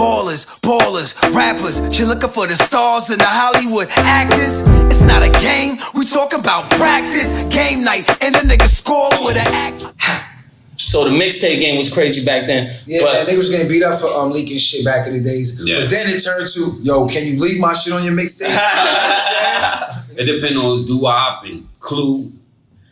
ballers, rappers. She looking for the stars and the Hollywood actors. It's not a game, we talking about practice. Game night, and the nigga score with an act. So the mixtape game was crazy back then. Yeah, man, they was getting beat up for leaking shit back in the days. Yeah. But then it turned to, yo, can you leak my shit on your mixtape? It depends on doo-wop and Clue.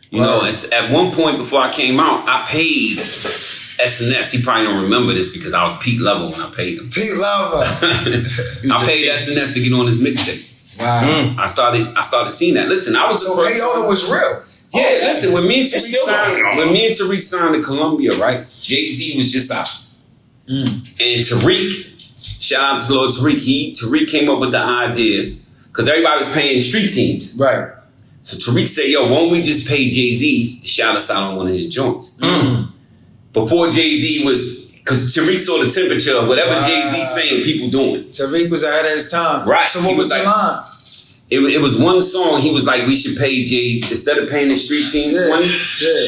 You know, at one point before I came out, I paid SNS. He probably don't remember this because I was Pete Level when I paid him. Pete Level. I paid SNS to get on his mixtape. Wow. I started seeing that. Listen, I was so payola was real. Yeah, listen, when me and Tariq signed to Columbia, right? Jay-Z was just out. And Tariq, shout out to Lord Tariq, Tariq came up with the idea, because everybody was paying street teams. Right. So Tariq said, yo, why don't we just pay Jay-Z to shout us out on one of his joints? Before Jay-Z was, because Tariq saw the temperature of whatever Jay-Z saying, people doing. Tariq was ahead of his time. Right. So what was the line? It was one song. He was like, we should pay Jay, instead of paying the street team 20,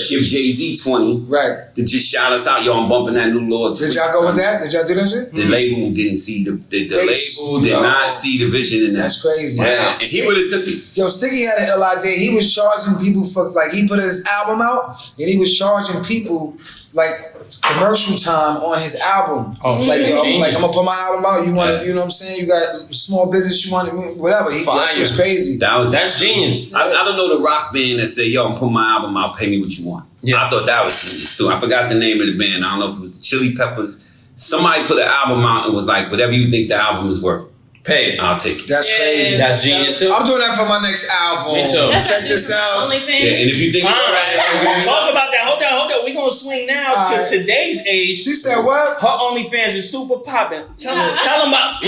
give Jay-Z 20. Right. To just shout us out. Yo, I'm bumping that new Lord. Did y'all go with that? Did y'all do that shit? The label didn't see the label did not see the vision in that. That's crazy. Yeah. And he would have took it. Yo, Sticky had an ill idea. He was charging people for, like, he put his album out and he was charging people like commercial time on his album. Oh, like, yo, like, I'm gonna put my album out. You want, you know what I'm saying? You got small business. You want whatever. That was crazy. That's genius. I don't know the rock band that say, yo, I'm putting my album out. Pay me what you want. Yeah. I thought that was genius too. I forgot the name of the band. I don't know if it was the Chili Peppers. Somebody put an album out and was like, whatever you think the album is worth, pay it. I'll take it. That's crazy. That's genius too. I'm doing that for my next album. Me too. Check this out. OnlyFans. Yeah, and if you think it's talk about that. Hold on. We're gonna swing now to today's age. She said what? Her OnlyFans is super popping. Tell them about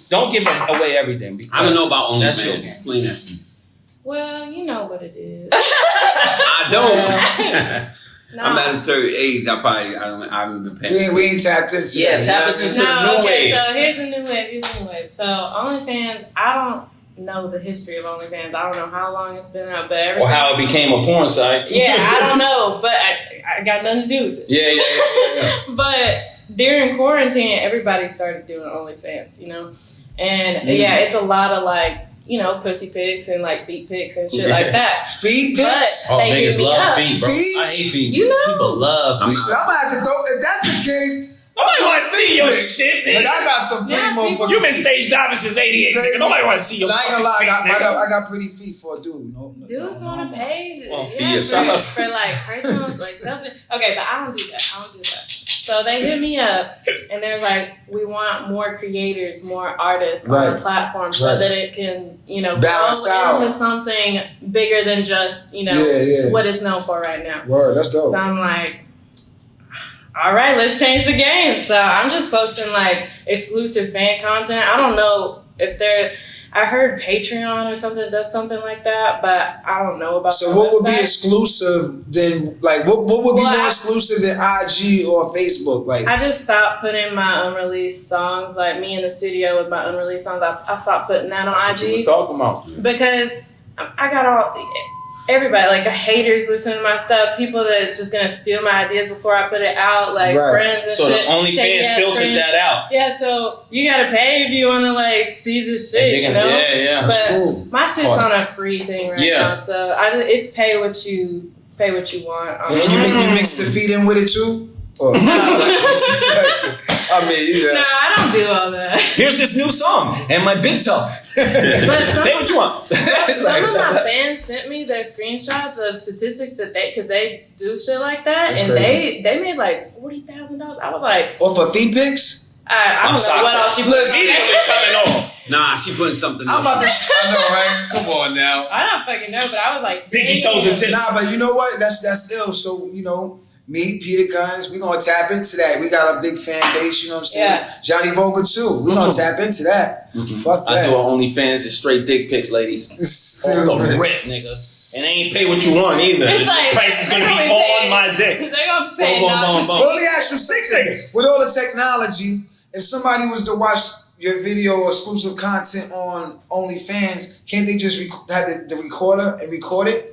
don't give away everything. I don't know about OnlyFans. Explain that to me. Well, you know what it is. I don't. No. I'm at a certain age. I haven't been paying. We ain't tapped into. Yeah, tap us into the new wave. So here's the new wave. So OnlyFans, I don't know the history of OnlyFans. I don't know how long it's been out, but ever since, how it became a porn site. Yeah, I don't know, but I got nothing to do with it. Yeah. But during quarantine, everybody started doing OnlyFans, you know. And it's a lot of like, you know, pussy pics and like feet pics and shit like that. Feet pics? Oh, niggas love feet, bro. Feet? I hate feet. You know? People love feet. I'm gonna have to throw, if that's the case, nobody want to see your shit, nigga. Like, I got some pretty motherfuckers. You've been stage diving since 88. Nigga. Nobody want to see your feet. I ain't gonna lie, I got pretty feet for a dude. No, dudes want to pay for like personal, like something. Okay, but I don't do that. So they hit me up and they're like, we want more creators, more artists on the platform so that it can, you know, balance grow into something bigger than just, you know, what it's known for right now. Word, that's dope. So I'm like, all right, let's change the game. So I'm just posting like exclusive fan content. I don't know if I heard Patreon or something does something like that, but I don't know about. So what would be exclusive then? Like what would be more exclusive than IG or Facebook? Like I just stopped putting my unreleased songs, like me in the studio with my unreleased songs. I stopped putting that on IG. What you was talking about? Because I got everybody, like haters listening to my stuff, people that's just gonna steal my ideas before I put it out, like friends and shit. So the OnlyFans filters that out. Yeah, so you gotta pay if you wanna like see the shit, you know? Yeah. But cool. My shit's on a free thing right now, so it's pay what you want. And you mix the feet in with it too? Oh. No. I mean, No, I don't do all that. Here's this new song and my big toe. But say what you want. Some of my fans sent me their screenshots of statistics that because they do shit like that. That's and crazy. They made like $40,000. I was like, for feet pics? I don't know what else she put. Immediately coming off. Nah, she putting something. I'm about to. I know, right? Come on now. I don't fucking know, but I was like, pinky toes and tips. Nah, but you know what? That's ill. So you know. Me, Peter Gunz, we're going to tap into that. We got a big fan base, you know what I'm saying? Yeah. Johnny Vulgar, too. We're going to tap into that. Fuck that. I do an OnlyFans. It's straight dick pics, ladies. All the rip, nigga. And they ain't pay what you want either. It's like, the price is going to be on my dick. They're going to pay Let me ask you something. With all the technology, if somebody was to watch your video or exclusive content on OnlyFans, can't they just have the recorder and record it?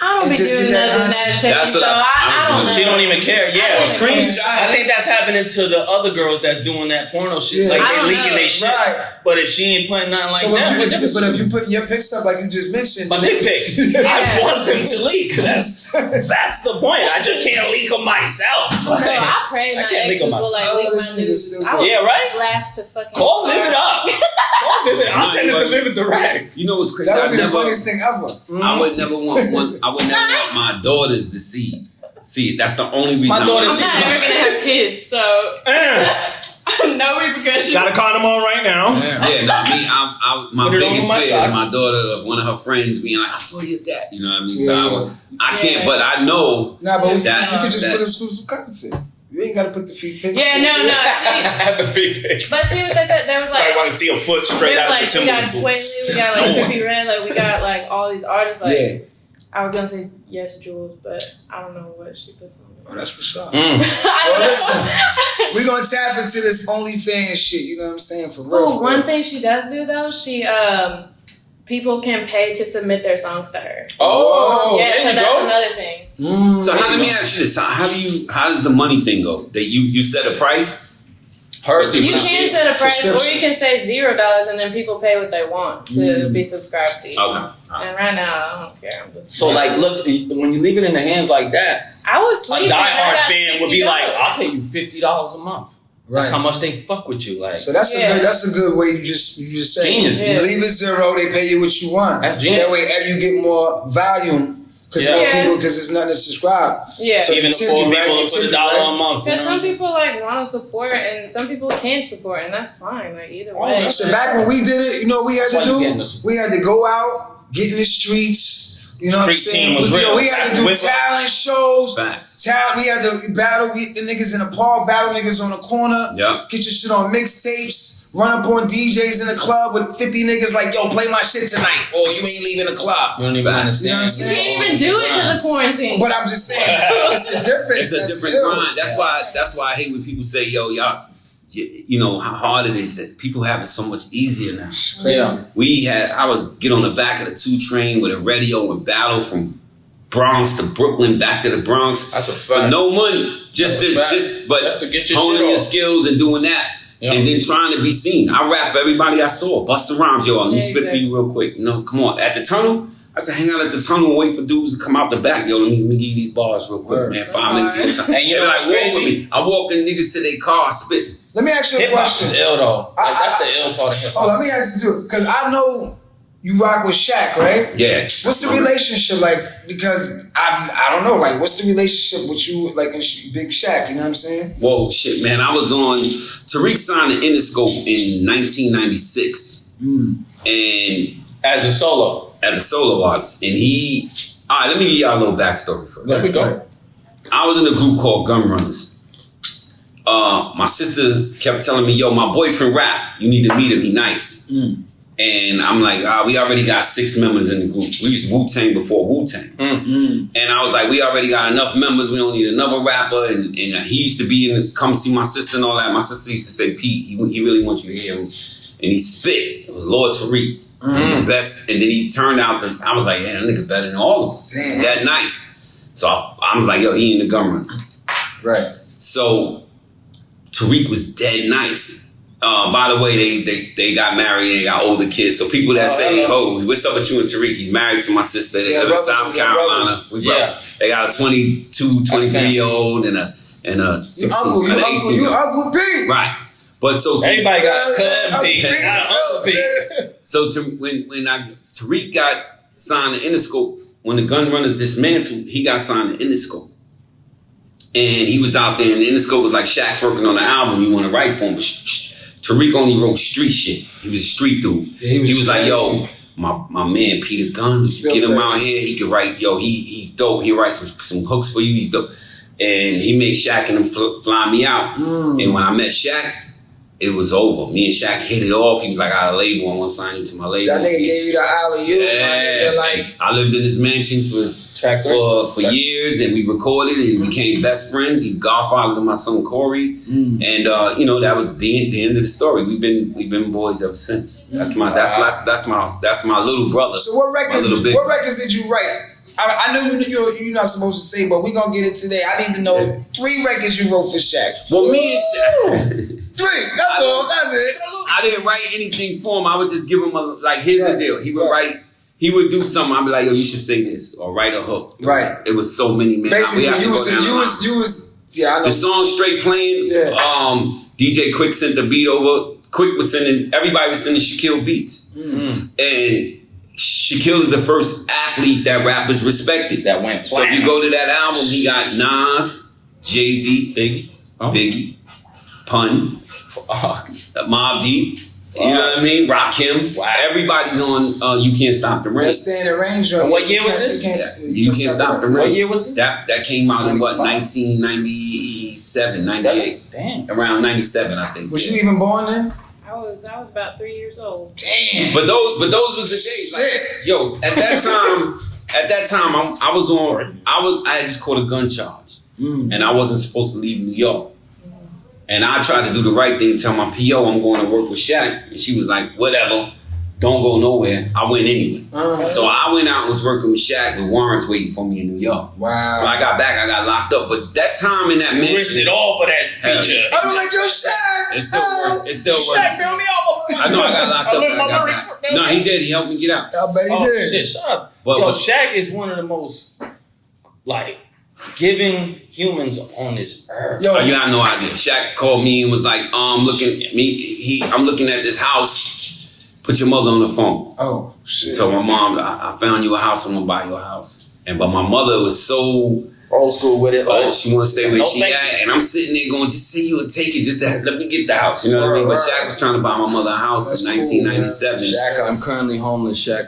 I don't be doing nothing that shit. That's what so I don't know. She don't even care. Yeah, screenshot. I think that's happening to the other girls that's doing that porno shit. Yeah. Like they leaking their shit. Right. But if she ain't putting nothing like So that, but if you put your pics up like you just mentioned, my dick pics, I want them to leak. That's the point. I just can't leak them myself. No, I pray my exes will like leak my news. Yeah, right. Blast the fucking. Call Vivid up. Call Vivid. I'll send it to Vivid direct. You know what's crazy? That would be the funniest thing ever. I would never want my daughters to see it. That's the only reason. My daughters. I'm not ever gonna have kids, so no repercussions. Got a condom on right now. Yeah, my biggest fear is my daughter, one of her friends, being like, "I saw your dad." You know what I mean? So I can't, but I know. Nah, but that you could just put exclusive content. You ain't gotta put the feet pics. Yeah, no. See, Have the feet pics. but see what there was like. I want to see a foot straight out like, of the we got timber. Sway Lee, we got like Trippie Redd, like we got like all these artists. Like I was gonna say Yes Jules, but I don't know what she puts on. Oh, that's what's up. Well, listen, we're gonna tap into this OnlyFans shit. You know what I'm saying? For real. Oh, one thing she does do though, she people can pay to submit their songs to her. Oh, yeah, so that's another thing. So let me ask you this: how does the money thing go? That you set a price? You can set a price, or you can say $0, and then people pay what they want to be subscribed to you. Okay. And right now, I don't care. I'm just so like, look, when you leave it in the hands like that, I was sleeping. A diehard fan would be like, "I'll pay you $50 a month." Right. That's how much they fuck with you. Like, so that's a good way. You just say genius. You leave it 0, they pay you what you want. That's genius. That way, you get more volume. Because more people, because there's nothing to subscribe. Yeah. So even the poor people will put $1 a month. Because some people like want to support, and some people can't support, and that's fine. Like either way. So back when we did it, you know what we had to do? We had to go out, get in the streets. You know what I'm saying? We had to do talent shows. We had to battle the niggas in the park, battle niggas on the corner. Get your shit on mixtapes. Run up on DJs in the club with 50 niggas like, yo, play my shit tonight, or you ain't leaving the club. You don't even understand. You know what I'm saying? You can't even do it because of quarantine. But I'm just saying, it's a difference. It's a different grind. That's why I hate when people say, yo, y'all, you know how hard it is that people have it so much easier now. Yeah. I was get on the back of the 2 train with a radio and battle from Bronx to Brooklyn, back to the Bronx. That's a fact. For no money. Just to get your honing your skills and doing that. And then trying to be seen. I rap for everybody I saw. Busta Rhymes, yo, let me spit for you real quick. No, come on. At the tunnel, I said hang out at the tunnel and wait for dudes to come out the back. Yo, let me give you these bars real quick, man. 5 minutes at a time. And you know like, walk with me. I walk in niggas to their car, I spit. Let me ask you a question. Hip-hop is ill, though. That's the ill part of hip-hop. Let me ask you, because I know you rock with Shaq, right? Yeah. What's the relationship like? Because I don't know, like, what's the relationship with you, like, and Big Shaq? You know what I'm saying? Whoa, shit, man. I was on. Tariq signed the Interscope in 1996, and as a solo artist, and he. All right, let me give y'all a little backstory first. There we go. I was in a group called Gun Runners. My sister kept telling me, "Yo, my boyfriend rap. You need to meet him. He nice." And I'm like, we already got 6 members in the group. We used Wu-Tang before Wu-Tang. And I was like, we already got enough members. We don't need another rapper. And he used to come see my sister and all that. My sister used to say, Pete, he really wants you to hear him. And he spit. It was Lord Tariq. The best. And then he turned out, I was like, yeah, that nigga better than all of us. He's that nice. So I was like, yo, he in the Gun Runners. Right. So Tariq was dead nice. By the way, they got married and they got older kids. So people that say, "Oh, what's up with you and Tariq?" He's married to my sister. They live in South Carolina. We brothers. They got a 22, 23-year-old and a 16. You Uncle Pete. Right. But so everybody got Cousin Pete. Uncle Pete. So when Tariq got signed to Interscope, when the Gun Runners dismantled, he got signed to Interscope. And he was out there, and the Interscope was like, Shaq's working on the album. You want to write for him? But Tariq only wrote street shit. He was a street dude. Yeah, he was like, yo, my man Peter Gunz, get him out here. He could write, yo, he's dope. He writes some hooks for you. He's dope. And he made Shaq and him fly me out. And when I met Shaq, it was over. Me and Shaq hit it off. He was like, I got a label. I want to sign you to my label. That nigga gave you the alley-oop. Yeah. Like, I lived in his mansion for years, and we recorded and became best friends. He's godfather to my son Corey, and that was the end of the story. We've been boys ever since. That's my little brother. So what records did you write I know you're not supposed to say, but we're gonna get it today. I need to know 3 records you wrote for Shaq. Well, me and Shaq. 3. That's all. That's it. I didn't write anything for him. I would just give him here's the deal. He would write. He would do something. I'd be like, yo, you should say this or write a hook. It was so many, man. Basically, you was. Yeah, I know. The song straight playing. Yeah. DJ Quick sent the beat over. Quick was sending. Everybody was sending Shaquille beats, and Shaquille is the first athlete that rappers respected. That went platinum. So if you go to that album, he got Nas, Jay-Z, Biggie, Pun, Mobb Deep. You know what I mean? Rakim. Wow. Everybody's on You Can't Stop the Rain. Let's stay in the range. What year was this? You Can't Stop the Rain. What year was it? That came out in what, 1997, 98? Damn. Around 97, I think. Was you even born then? I was about 3 years old. Damn. But those was the days. Like, yo, at that time, I had just caught a gun charge, and I wasn't supposed to leave New York. And I tried to do the right thing, tell my PO I'm going to work with Shaq. And she was like, whatever, don't go nowhere. I went anyway. So I went out and was working with Shaq with warrants waiting for me in New York. Wow. So I got back, I got locked up. But that time in that mansion. You risked it all for that feature. I was like, yo, Shaq. It still worked. Shaq, fill me up. I know I got locked up. No, he did. He helped me get out. I bet he did. Shit, shut up. Yo, Shaq is one of the most, giving humans on this earth. Yo, you have no idea. Shaq called me and was like, looking at me. I'm looking at this house. Put your mother on the phone. Oh shit. Told my mom, I found you a house. I'm gonna buy you a house. But my mother was so old school with it. She want to stay where she at, and I'm sitting there going, just say you'll take it, just to let me get the house. You know what I mean? But Shaq was trying to buy my mother a house in 1997. Shaq, I'm currently homeless, Shaq.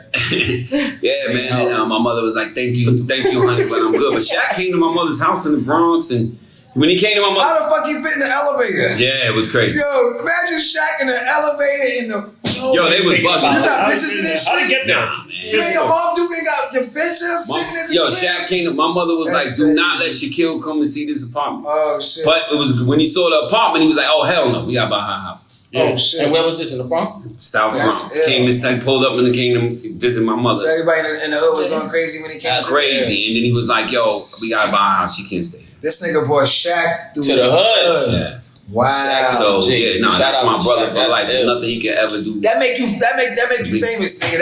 Yeah, man. And my mother was like, thank you, honey, but I'm good. But Shaq came to my mother's house in the Bronx, and when he came to my mother's... How the fuck he fit in the elevator? Yeah, it was crazy. Yo, imagine Shaq in the elevator in the... Yo, they was bugging. You got pictures of this shit? How did you get there? You and your mom Duke got the pictures sitting in the Yo, Shaq came to... My mother was like, do not let Shaquille come and see this apartment. Oh, shit. But it was when he saw the apartment, he was like, oh, hell no, we gotta buy her house. Yeah. Oh, shit. And where was this, in the Bronx? South Bronx. Came and pulled up in the kingdom to visit my mother. So everybody in the hood was going crazy when he came. Crazy. And then he was like, yo, we gotta buy her house, she can't stay. This nigga brought Shaq to the hood. Yeah. Wow. So yeah, that's my brother for life. There's nothing he could ever do. That make you famous, nigga.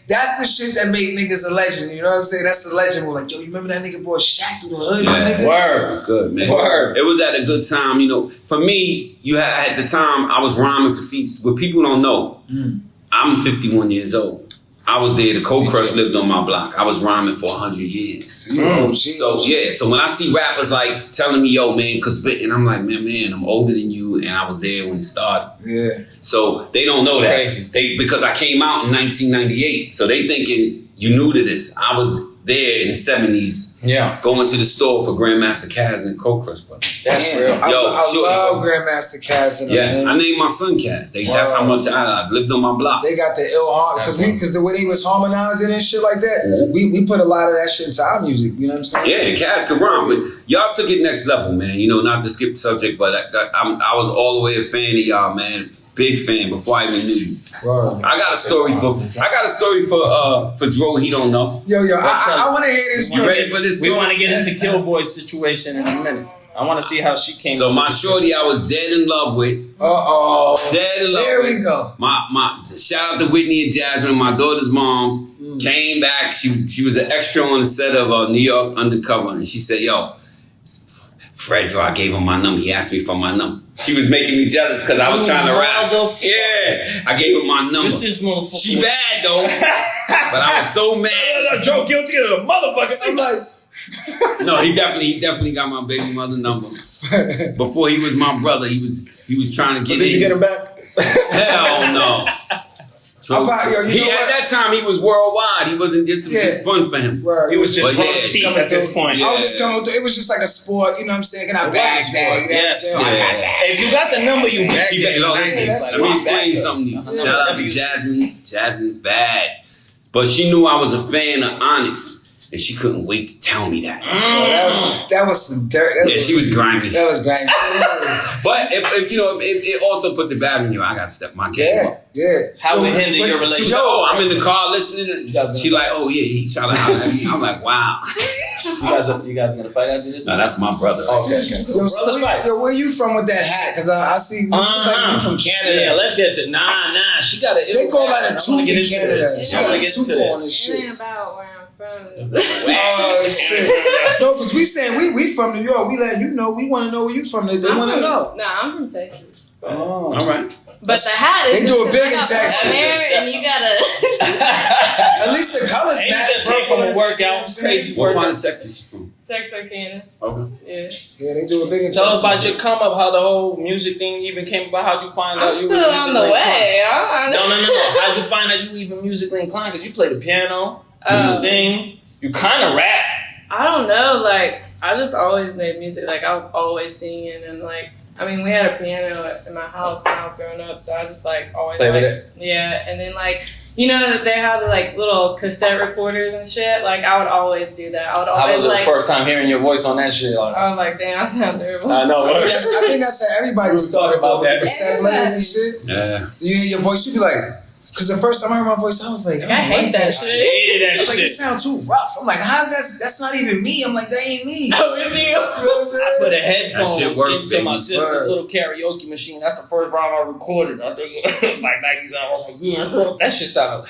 That's the shit that make niggas a legend. You know what I'm saying? That's the legend. We're like, yo, you remember that nigga brought Shaq through the hood, my nigga? Word. It was good, man. Word. It was at a good time, you know. For me, at the time I was rhyming for seats. What people don't know, I'm 51 years old. I was there. The Cold Crush lived on my block. I was rhyming for 100 years. So when I see rappers like telling me, yo, man, and I'm like, man, I'm older than you, and I was there when it started. Yeah. So they don't know that. Crazy. Because I came out in 1998. So they thinking you new to this. I was there in the 70s. Yeah. Going to the store for Grandmaster Caz and Cold Crush Brothers. That's real. I love Grandmaster Caz and I named my son Caz. That's how much I lived on my block. They got the ill heart because the way they was harmonizing and shit like that, we put a lot of that shit into our music. You know what I'm saying? Yeah, and Caz could rhyme, but y'all took it next level, man. You know, not to skip the subject, but I was all the way a fan of y'all, man. Big fan before I even knew you. Wow. I got a story for Dro. He don't know. Yo, I want to hear this. You ready for this story? We want to get into KillBoy's situation in a minute. I want to see how she came. So my shorty, I was dead in love with. Dead in love. There we go. My shout out to Whitney and Jasmine, my daughter's moms. Came back. She was an extra on the set of New York Undercover, and she said, "Yo, Fredro, I gave him my number. He asked me for my number." She was making me jealous because I was trying to rap. Yeah, I gave her my number. She bad though, but I was so mad. Joe guilty of a motherfucker. I'm like, no, he definitely got my baby mother number. Before he was my brother, he was trying to get in. Did you get him back? Hell no. At that time, he was worldwide. He wasn't. This was just fun for him. Right. He was just cheap at this point. I was just coming. It was just like a sport. You know what I'm saying? Can I bag that? Yes. If you got the number, you bag it. Let me explain something to you. Shout out to Jasmine. Jasmine's bad, but she knew I was a fan of Onyx. and she couldn't wait to tell me that. That was some dirt. She was grimy. That was grimy. But it also put the battery in you. I gotta step my game up. Yeah. How it hinder your relationship? Yo, I'm in the car listening. She like, oh yeah, he tried to holler at me. I'm like, wow. You guys gonna fight after this? No, that's my brother. Okay. Yo, where you from with that hat? Because I see like you from Canada. Yeah, let's get to She got it. They call that a tooth in Canada. She got a tooth on this It shit. ain't about where I'm from. Oh shit! No, because we saying we from New York. We let you know. We want to know where you from. They want to know. Nah, I'm from Texas. Oh, all right. But the hat is. They do it big in Texas. And you gotta. At least the colors match. From a workout, crazy What workout. part of Texas you from? Texarkana. Okay. Yeah. Yeah, they do it big in Texas. Tell us about your come up, how the whole music thing even came about. How'd you find out I'm you still were on musically the way. inclined? No. How'd you find out you even musically inclined? Because you play the piano, you sing, you kind of rap. I don't know. Like, I just always made music. Like, I was always singing and like. I mean, we had a piano in my house when I was growing up, so I just like always Play with like, it? yeah. And then like, you know, they have the like little cassette recorders and shit. Like, I would always do that. I would How always was it like. the first time hearing your voice on that shit? I was like, damn, I sound terrible. I know. I think that's how everybody started about with the cassette players and shit. Yeah. You hear your voice, you be like, because the first time I heard my voice, I was like, I hate that shit. I hated that I was like, shit. it sounds too rough. I'm like, how's that? That's not even me. I'm like, that ain't me. Oh, is you? You know what I'm saying? Put a That headphone shit worked, into my baby. sister's little karaoke machine. That's the first round I recorded. I think like 90s. I was like, yeah, that shit sounded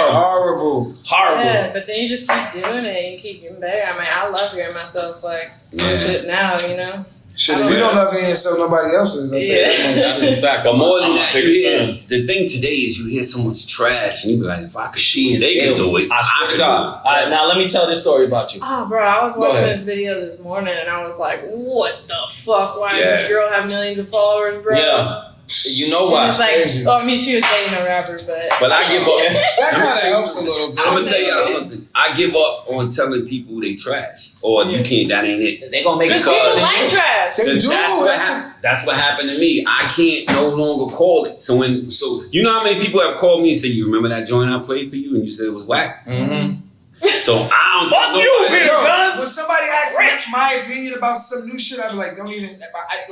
horrible. Horrible. Yeah, but then you just keep doing it and you keep getting better. I mean, I love hearing myself like doing shit now, you know? Shit, if you don't love hearing yourself, nobody else is. That's a fact. But more than that, you hear the thing today is you hear so much trash and you be like, if I could, they could do it. I swear to God. All right, now let me tell this story about you. Oh, bro, I was Go watching ahead. this video this morning and I was like, what the fuck? Why does this girl have millions of followers, bro? Yeah. You know why? It's like, crazy. I mean, she was dating a rapper, But I give up. That kind of helps a little bit. I'm gonna tell y'all something. I give up on telling people they trash or you can't. That ain't it. They gonna make because it people like trash. They do. That's what happened to me. I can't no longer call it. So you know how many people have called me and said, "You remember that joint I played for you?" and you said it was whack. Mm-hmm. So I don't. Fuck you, nobody. Peter Yo, Gunz. when somebody asks me my opinion about some new shit, I be like, don't even.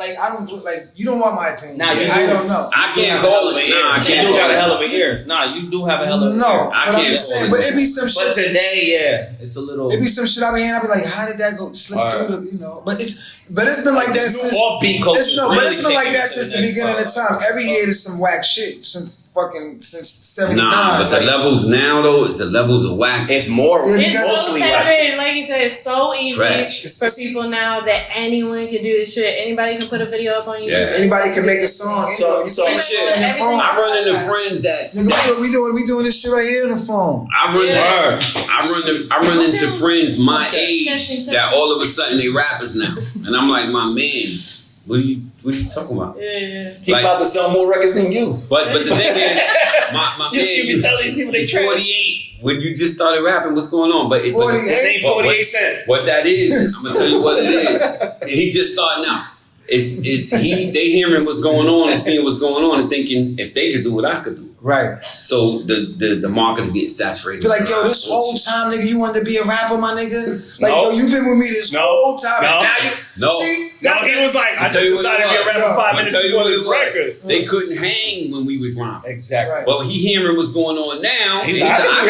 I don't like. You don't want my opinion. Nah, you I do. don't know. I can't call it. Nah, I can't. You do call got a it. hell of a ear. Nah, you do have a hell of a ear. No, I but I'm can't just saying. call But it. it be some But shit. today, yeah, it's a little. It be some shit I be hearing. I be like, how did that go slip through the? You know, but it's been like that since. Offbeat culture. But it's been like taking that it to since the beginning of time. Every year there's some whack shit since 79. Nah, but the levels now though is the levels of whack. It's more. Yeah, It's so mostly whack. saturated. Like you said, it's so easy Trash. for people now that anyone can do this shit. Anybody can put a video up on YouTube. Yeah. Anybody can make a song. So shit shit. on your phone. I run into friends that. Nigga, we doing this shit right here on the phone. I run into friends my age that all of a sudden they rappers now, and I'm like, my man, what are you talking about? Yeah. He about to sell more records than you. But the thing is, my man, You tell these people they trash. 48 when you just started rapping. What's going on? But 48? They 48 cents. What that is, I'm gonna tell you what it is. He just starting out. They hearing what's going on and seeing what's going on and thinking if they could do what I could do. Right. So the market is getting saturated. Be like, yo, this whole time, nigga, you wanted to be a rapper, my nigga? Like, No. yo, you been with me this whole time. No. And now you. No. See? No, he was like, I just decided to be a rapper Yo, 5 minutes before this record. They couldn't hang when we was rhyming. Exactly. Right. But he hearing what's going on now. He's like, I can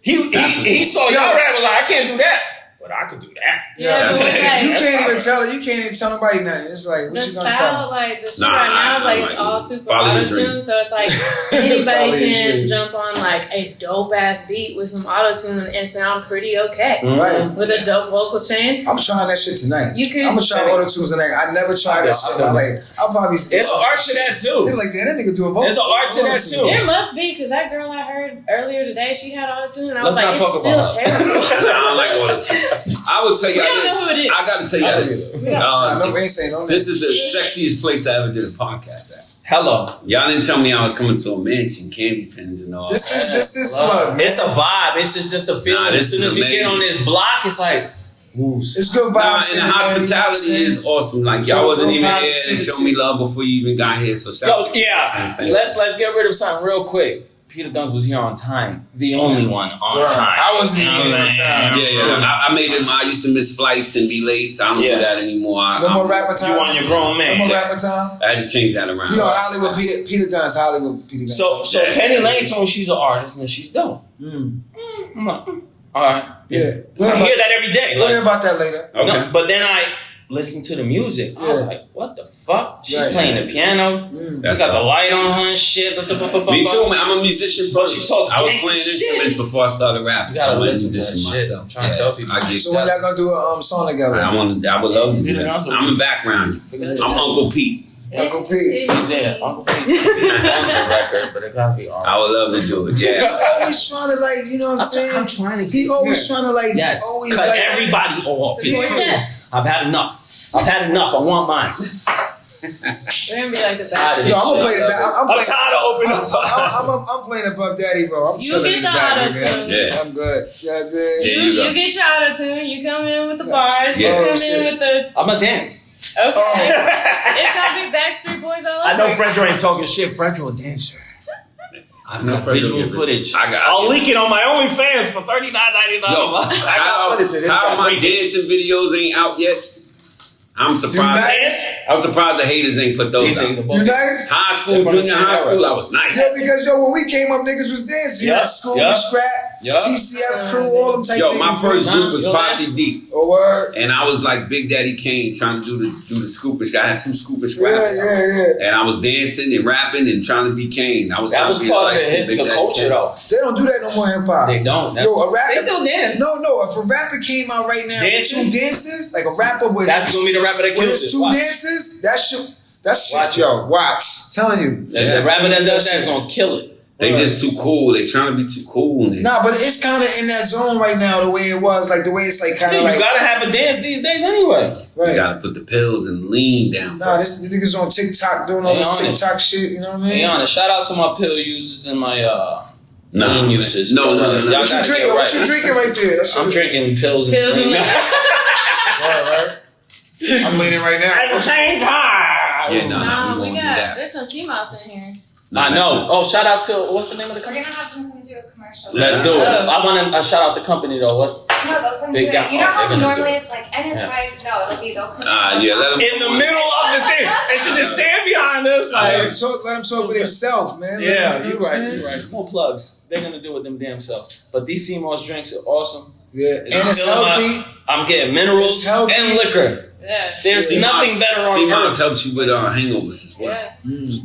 do that. He saw y'all rap, was like, I can't do that. But I could do that. Yeah, but like, You can't even tell nobody nothing. It's like, what the you gonna tell style, like the shit Nah, right now, is like I'm it's like, all super follow your auto-tune. dream. So it's like anybody Follow your can dream. jump on like a dope ass beat with some auto-tune and sound pretty okay. Right. With a dope vocal chain. I'm trying that shit tonight. You could- I'm gonna try auto-tunes tonight. I never tried that shit. I'm like, I'll probably. There's an art to that They too. be like, damn, that nigga doing vocal. There's an art to that too. There must be, because that girl I heard earlier today, she had auto-tune and I was Let's like, not it's talk still about terrible. I don't like all the I would tell you We don't this. know who it is. I gotta tell you this. No, we ain't saying no This names. is the sexiest place I ever did a podcast at. Hello. Y'all didn't tell me I was coming to a mansion, candy pins and all. This is fun. It's a vibe. It's just a feeling. Nah, As soon this as is you get amazing. on this block, it's like, ooh. It's good Nah, vibes. and the hospitality is awesome. Like y'all wasn't even here and show me love before you even got here. So shout Yo, out. yeah. Understand. Let's get rid of something real quick. Peter Gunz was here on time. The only one on time. I wasn't even here on time. Yeah. I made it. I used to miss flights and be late, so I don't do that anymore. No more rapper time. You on your grown man. No more rapper time. I had to change that around. You know, Hollywood Peter Gunz, Hollywood Peter Gunz. So Penny Lane told me she's an artist and she's dope. I'm like, all right. Yeah. I hear that every day. We'll hear about that later. Okay. No, but then I listened to the music. I was like, what the fuck? She's playing the piano. She got the light on her and shit. Me too, man. I'm a musician first. She talks I was gangsta playing shit. instruments before I started rapping. You gotta So I'm a listen to musician that shit. myself. I'm trying to tell people. I get So when y'all gonna do a song together? I would love to do that. I'm a background. I'm Uncle Pete. Uncle Pete. He's there. Uncle Pete. That's the record, but it gotta be art. I would love to do it. Yeah. Always trying to like, you know what I'm saying? I'm trying to. He always trying to like, always cut like everybody off. Yeah. I've had enough. I want mine. They're gonna be like the back. Yo, I'm gonna play the back. I'm tired of opening up. I'm playing the Puff Daddy, bro. I'm You chilling get in the the back, auto-tune. man. Yeah. I'm good. You know what I'm saying? Yeah. You get your auto-tune. You come in with the bars. Yeah. You come Oh, in with the. I'm gonna dance. Okay. It's gonna be Backstreet Boys all over. I know Fredro ain't talking shit. Fredro a dancer. I've got visual footage. I'll leak it on my OnlyFans for $39.99. How my dancing videos ain't out yet? I'm surprised. Nice? I'm surprised the haters ain't put those out. You nice? High school, junior high school, I was nice. Yeah, because when we came up, niggas was dancing. Yep, School, yep. Scrap, Yep. TCF crew, all them type Yo, niggas. my first group was Yo, Posse Deep. Oh, word. And I was like Big Daddy Kane trying to do the scooper. I had 2 scooper Yeah, scraps. yeah. And I was dancing and rapping and trying to be Kane. I was That trying was to be part of like the culture, though. They don't do that no more hip hop. They don't. Yo, a rapper. They still dance. No. If a rapper came out right now Dancing? with 2 dances, like a rapper with That's gonna be the rapper that with kills his it. 2 Watch. dances, that shit, Watch it. yo, watch. Telling you. The rapper that does that is gonna kill it. They just too cool. They trying to be too cool. Nah, but it's kind of in that zone right now, the way it was, like the way it's like kind of like. You gotta have a dance these days anyway. Right. You gotta put the pills and lean down Nah, first. this niggas on TikTok doing all They this on it. TikTok shit, you know what I mean? Hey, honest, shout out to my pill users and my lean users. No. Y'all What you gotta get drinking? What you right. drinking right there? That's I'm drinking pills and Pills and lean. right. I'm leaning right now. At the same time. Yeah, no, Nah, we we won't do got. that. There's some sea mouse in here. I know. Oh, shout out to what's the name of the We're company? gonna have them come do a commercial. Let's do it. Oh. I want to shout out the company though. What? No, they'll come They do got- it. You know they're how gonna do normally it. it's like enterprise? No, it'll be they'll come. Yeah, let them. In the middle of the thing, and she just stand behind us. Let Like, him talk for himself, man. yeah, you you're right. More plugs. They're gonna do it them damn selves. But these CMOS drinks are awesome. Yeah, and it's filling my- healthy. I'm getting minerals It's healthy. and liquor. Yeah. There's nothing better on C-Mouse earth. helps you with hangovers as well. Yeah.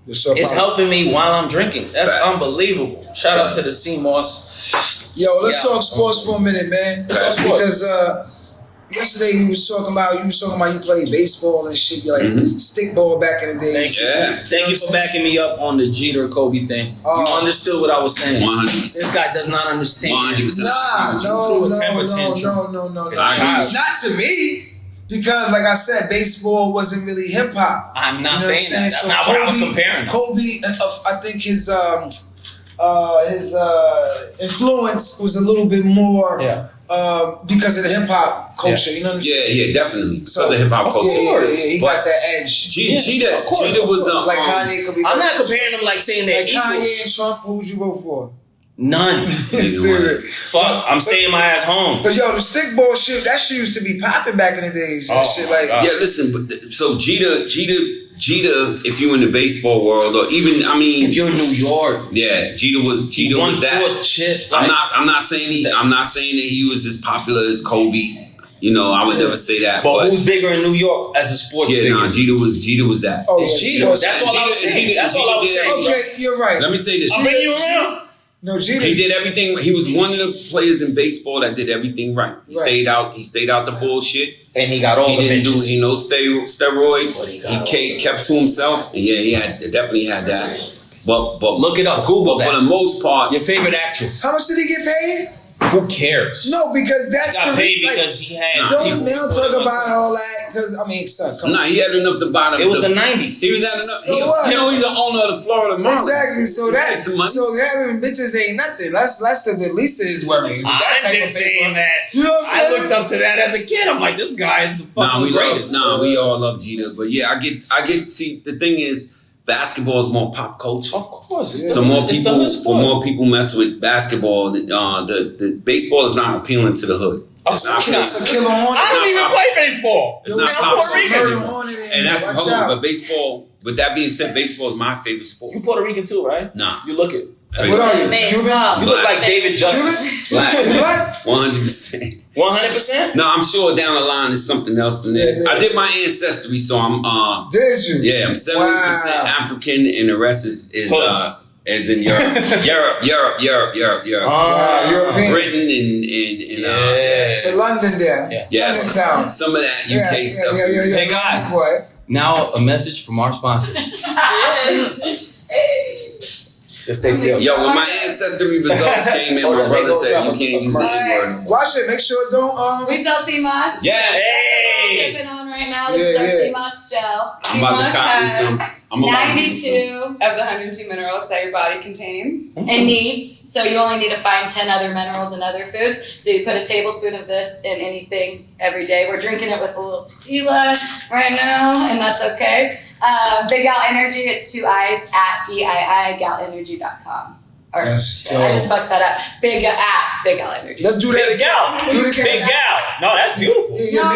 It's helping me while I'm drinking. That's Facts. unbelievable. Shout out to the CMOS. Yo, let's talk sports for a minute, man. Let's talk sports. Because yesterday you was talking about you played baseball and shit. You like stickball back in the day. Thank you. Yeah. Thank you for backing me up on the Jeter Kobe thing. You understood what I was saying. 100%. This guy does not understand. 100%. Nah, threw a temper tantrum. no. I agree. Not to me. Because, like I said, baseball wasn't really hip hop. I'm not You know saying that. That's So not what I was comparing. Kobe, I think his influence was a little bit more because of the hip hop culture. You know what I'm saying? Yeah, definitely. Because of hip hop culture. Yeah, he But got that edge. Cheetah was Like Kanye could be. I'm not comparing them like saying they're like equal. Kanye and Trump. Who would you vote for? None. Fuck, I'm staying my ass home. But yo, the stickball shit, that shit used to be popping back in the days. And shit like. Yeah, listen, but so Jeter, if you in the baseball world, or even If you're in New York, yeah, Jeter was that. Shit, I'm not saying that he was as popular as Kobe. You know, I would never say that. But who's bigger in New York as a sports figure? Yeah, Jeter was that. Oh, It's yeah, Jeter. That's all I was saying. That's all I was saying. Okay, you're right. Let me say this. I'll bring you around. No, Jeter. He did everything. He was one of the players in baseball that did everything right. He stayed out the bullshit. And he got all He the didn't do bitches. steroids. He kept to himself. And yeah, he definitely had that. But Look it up. Google but that. for the most part, Your favorite actress. How much did he get paid? Who cares? No, because that's Got the paid like, because he had. Don't now talk about all that because son, come on. he had enough to buy them. It was the 90s. He was at enough. So what? You know, he's the owner of the Florida Marlins. Exactly. So He had some money. so having bitches ain't nothing. That's the least of his worries. With that I'm type just of paper. saying that. You know what I'm I saying? looked up to that as a kid. I'm like, this guy is the fucking greatest. we all love Jeter. But yeah, I get. See, the thing is, basketball is more pop culture. Of course. So more people mess with basketball. The baseball is not appealing to the hood. It's not appealing. I don't even play baseball. It's not pop Puerto Rican. culture. And that's but baseball. With that being said, baseball is my favorite sport. You Puerto Rican too, right? Nah. You look it. What are you? Cuban? You look like David Justice. Black. What? 100%. 100%? No, I'm sure down the line is something else in there. Yeah. I did my ancestry, so I'm Did you? yeah, I'm 70% African, and the rest is in Europe. European. Britain and So London there. Yeah. London town. Some of that UK stuff. Yeah. Hey guys. What? Now a message from our sponsor. Just stay still. Yo, when my ancestry results came in, my brother said you can't use the N-word. Watch it. Make sure it don't. We sell CMOS. Yeah. Hey. Sipping on right now. This is our CMOS gel. I'm about to copy some. I'm about to 92 of the 102 minerals that your body contains and needs. So you only need to find 10 other minerals in other foods. So you put a tablespoon of this in anything every day. We're drinking it with a little tequila right now, and that's okay. Big Gal Energy, it's 2 I's at BIIGalEnergy.com. Or, I just fucked that up. Big Gal Energy. Let's do that Big again. Gal. Do it again. Big Gal. No, that's beautiful. Yeah,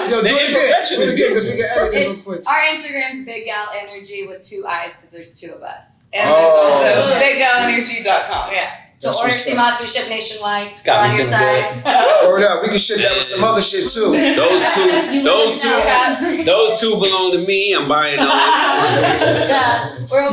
Yo, do it again. Do it again because we can edit it real quick. Our Instagram's Big Gal Energy with 2 I's because there's 2 of us. and there's also BigGalEnergy.com. Yeah. So order CMOS, we ship nationwide. Got on me your feeling side. Word up. We can ship that with some other shit too. Those two belong to me. I'm buying those.